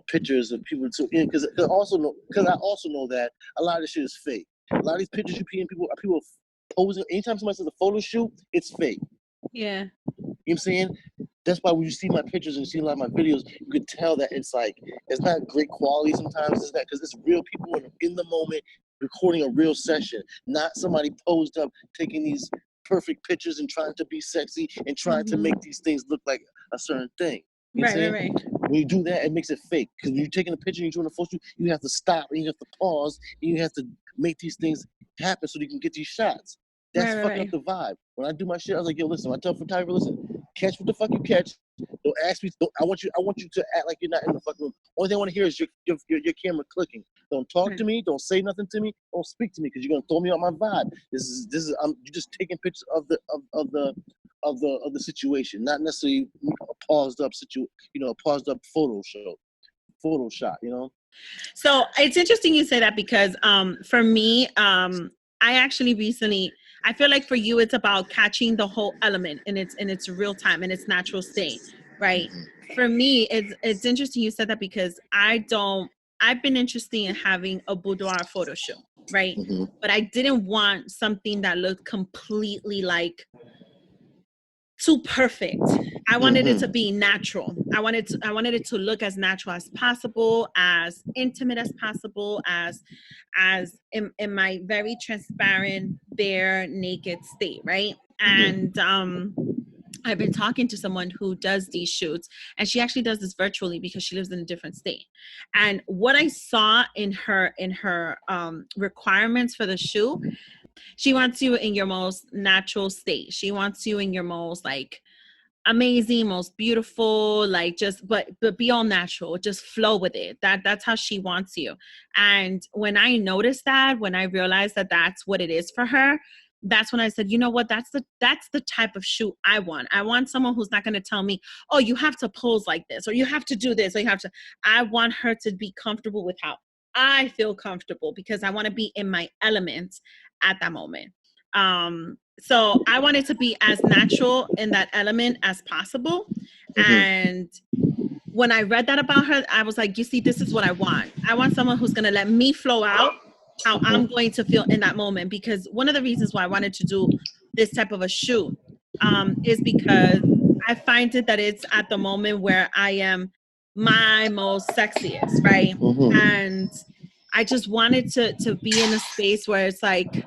pictures of people. Because I also know that a lot of this shit is fake. A lot of these pictures you see in people are people posing. Anytime somebody says a photo shoot, it's fake. Yeah. You know what I'm saying? That's why when you see my pictures and you see a lot of my videos, you can tell that it's not great quality sometimes. It's that because it's real people in the moment recording a real session, not somebody posed up taking these perfect pictures and trying to be sexy and trying to make these things look like a certain thing. You know what I'm saying? Right. When you do that, it makes it fake. Because when you're taking a picture and you're doing a photo shoot, you have to stop and you have to pause and you have to make these things happen so you can get these shots. That's fucking up the vibe. When I do my shit, I was like, yo, listen, I tell the photographer, listen, catch what the fuck you catch. Don't ask me. I want you to act like you're not in the fucking room. Only thing I want to hear is your camera clicking. Don't talk to me. Don't say nothing to me. Don't speak to me because you're gonna throw me off my vibe. This is. You're just taking pictures of the situation, not necessarily a paused up photo shot. So it's interesting you say that because for me, I actually recently, I feel like for you, it's about catching the whole element in its real time, in its natural state, right? For me, it's interesting you said that because I've been interested in having a boudoir photo shoot, right? But I didn't want something that looked completely like too perfect. I wanted it to be natural. I wanted it to look as natural as possible, as intimate as possible, as in my very transparent, bare, naked state, right? And I've been talking to someone who does these shoots, and she actually does this virtually because she lives in a different state. And what I saw in her requirements for the shoot, she wants you in your most natural state. She wants you in your most amazing, most beautiful, but be all natural, just flow with it. That's how she wants you. And when I noticed that, when I realized that that's what it is for her, that's when I said, you know what, that's the type of shoot I want. I want someone who's not going to tell me, oh, you have to pose like this, or you have to do this, or you have to. I want her to be comfortable with how I feel comfortable because I want to be in my element at that moment. So I wanted to be as natural in that element as possible. And when I read that about her, I was like, you see, this is what I want. I want someone who's going to let me flow out how I'm going to feel in that moment. Because one of the reasons why I wanted to do this type of a shoot is because I find it that it's at the moment where I am my most sexiest, right? And I just wanted to be in a space where it's like,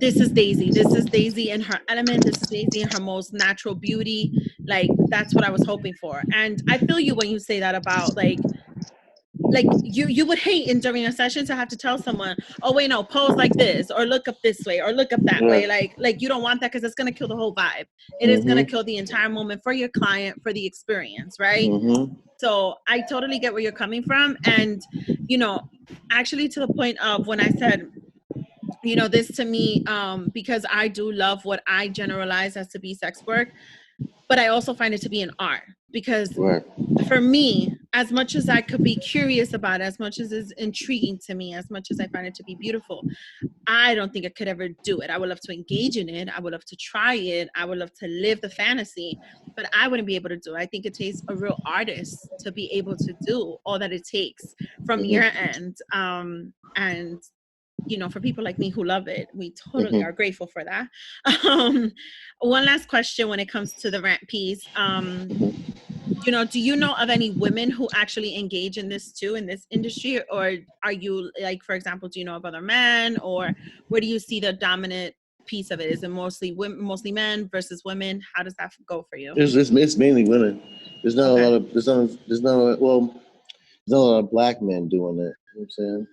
this is Daisy. This is Daisy in her element. This is Daisy in her most natural beauty. Like, that's what I was hoping for. And I feel you when you say that about like you would hate during a session to have to tell someone, oh wait, no, pose like this, or look up this way, or look up that way. Like you don't want that because it's gonna kill the whole vibe. It is gonna kill the entire moment for your client, for the experience, right? So I totally get where you're coming from. And actually to the point of when I said, this to me, because I do love what I generalize as to be sex work, but I also find it to be an art because for me, as much as I could be curious about it, as much as it's intriguing to me, as much as I find it to be beautiful, I don't think I could ever do it. I would love to engage in it. I would love to try it. I would love to live the fantasy, but I wouldn't be able to do it. I think it takes a real artist to be able to do all that it takes from your end. And for people like me who love it, we totally are grateful for that. One last question when it comes to the rant piece. Do you know of any women who actually engage in this too, in this industry? Or are you like, for example, do you know of other men, or where do you see the dominant piece of it? Is it mostly women, mostly men versus women? How does that go for you? It's mainly women. There's not a lot of there's not a lot of black men doing it. You know what I'm saying?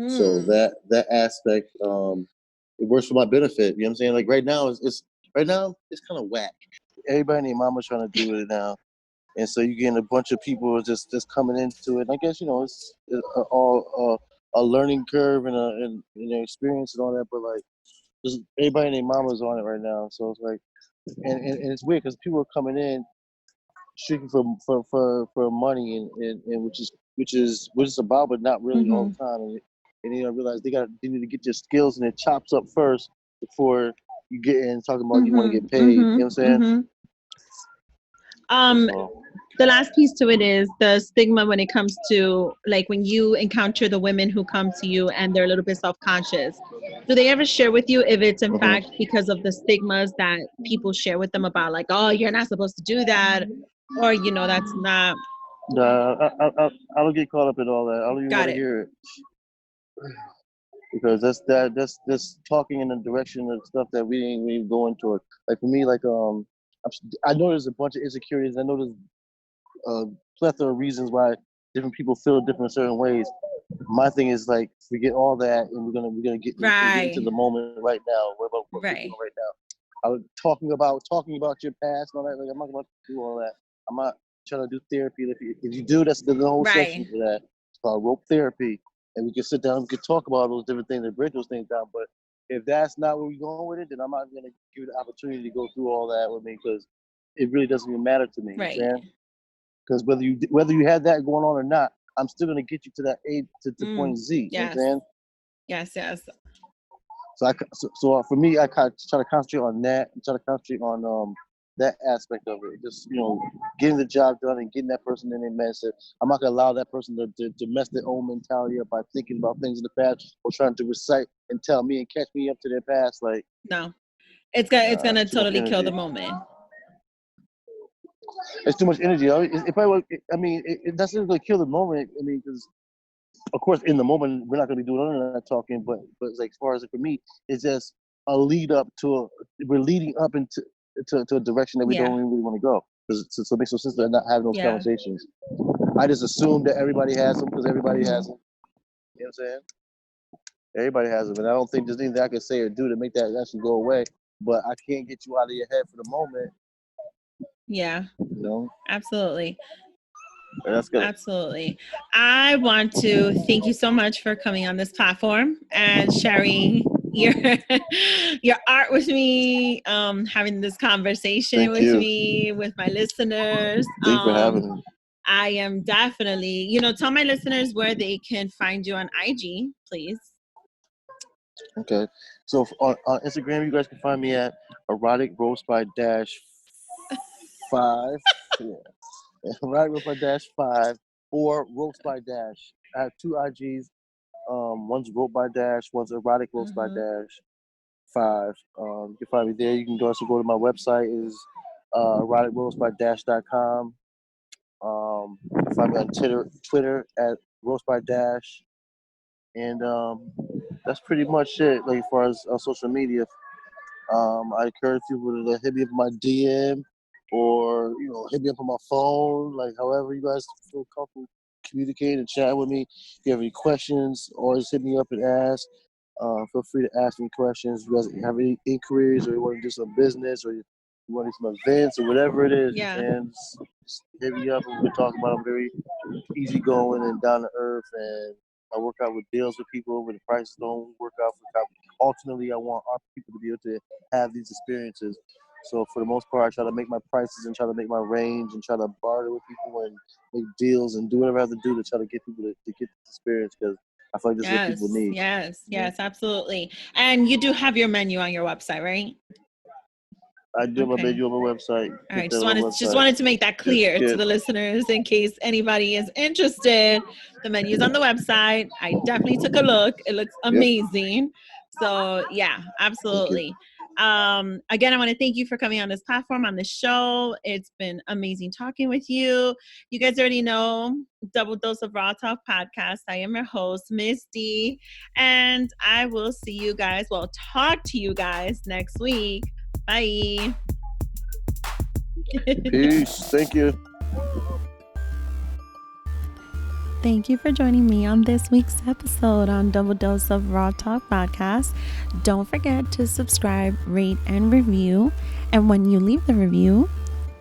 So that aspect, it works for my benefit. You know what I'm saying? Like right now, it's kind of whack. everybody and their mama's trying to do it now. And so you're getting a bunch of people just coming into it. And I guess, it's all a learning curve and experience and all that. But like, just everybody and their mama's on it right now. So it's like, and it's weird because people are coming in strictly for money and which is what it's about, but not really all the time. And I realize they need to get their skills and their chops up first before you get in talking about you want to get paid. You know what I'm saying? The last piece to it is the stigma when it comes to like when you encounter the women who come to you and they're a little bit self-conscious. Do they ever share with you if it's in fact because of the stigmas that people share with them about like, oh, you're not supposed to do that, or that's not? Nah, I don't get caught up in all that. I don't even want to hear it. Because that's talking in the direction of stuff that we ain't really going toward. Like for me, like I know there's a bunch of insecurities. I know there's a plethora of reasons why different people feel different certain ways. My thing is like forget all that, and we're gonna get into the moment right now. What about what we're doing right now? I was talking about your past and all that. Like I'm not about to do all that. I'm not trying to do therapy. If you do, that's the whole section for that. It's called rope therapy. And we can sit down, we can talk about those different things and break those things down. But if that's not where we're going with it, then I'm not going to give you the opportunity to go through all that with me because it really doesn't even matter to me. Right. Because whether you had that going on or not, I'm still going to get you to that A to point Z. Yes. You know what I'm saying? Yes. So for me, I try to concentrate on that and try to concentrate on that aspect of it. Just, getting the job done and getting that person in their mindset. I'm not going to allow that person to mess their own mentality up by thinking about things in the past or trying to recite and tell me and catch me up to their past. Like, no, it's going to totally kill the moment. It's too much energy. That's not going to kill the moment. I mean, because of course, in the moment, we're not going to be doing none of that talking, but it's like, as far as for me, it's just a lead up we're leading up into a direction that we don't really want to go. So it makes no sense to not have those conversations. I just assume that everybody has them because everybody has them. You know what I'm saying? Everybody has them. And I don't think there's anything I can say or do to make that actually go away. But I can't get you out of your head for the moment. Yeah. Absolutely. That's good. Absolutely. I want to thank you so much for coming on this platform and sharing your art with me, having this conversation me, with my listeners. Thanks for having me. I am definitely, tell my listeners where they can find you on IG, please. Okay. So on Instagram, you guys can find me at Erotic Roast by -5. Erotic Roast by -5 or Roast by Dash. I have two IGs. One's Rope by Dash, one's Erotic Roast by -5. You can find me there. You can also go to my website is eroticroastbydash.com. You can find me on Twitter at Roast by Dash. And that's pretty much it, like as far as social media. I encourage people to hit me up on my DM or hit me up on my phone, like however you guys feel comfortable communicate and chat with me. If you have any questions, always hit me up and ask. Feel free to ask me questions. If you guys have any inquiries or you want to do some business or you want to do some events or whatever it is, and just hit me up and we'll talk about it. I'm very easygoing and down to earth, and I work out with deals with people when the prices don't work out for the company. Ultimately, I want our people to be able to have these experiences. So for the most part, I try to make my prices and try to make my range and try to barter with people and make deals and do whatever I have to do to try to get people to get this experience because I feel like this is what people need. Yes, absolutely. And you do have your menu on your website, right? I do have my menu on my website. All right, just wanted to make that clear to the listeners in case anybody is interested. The menu's on the website. I definitely took a look. It looks amazing. So yeah, absolutely. Again, I want to thank you for coming on this platform, on this show. It's been amazing talking with you. You guys already know Double Dose of Raw Talk podcast. I am your host, Miss D, and I will see you guys. Well, talk to you guys next week. Bye. Peace. Thank you. Thank you for joining me on this week's episode on Double Dose of Raw Talk podcast. Don't forget to subscribe, rate, and review. And when you leave the review,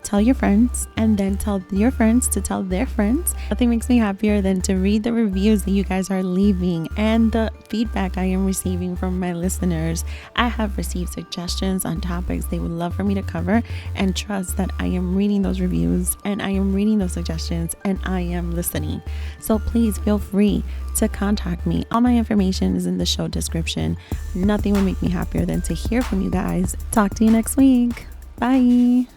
tell your friends, and then tell your friends to tell their friends. Nothing makes me happier than to read the reviews that you guys are leaving and the feedback I am receiving from my listeners. I have received suggestions on topics they would love for me to cover, and trust that I am reading those reviews and I am reading those suggestions and I am listening. So please feel free to contact me. All my information is in the show description. Nothing would make me happier than to hear from you guys. Talk to you next week. Bye.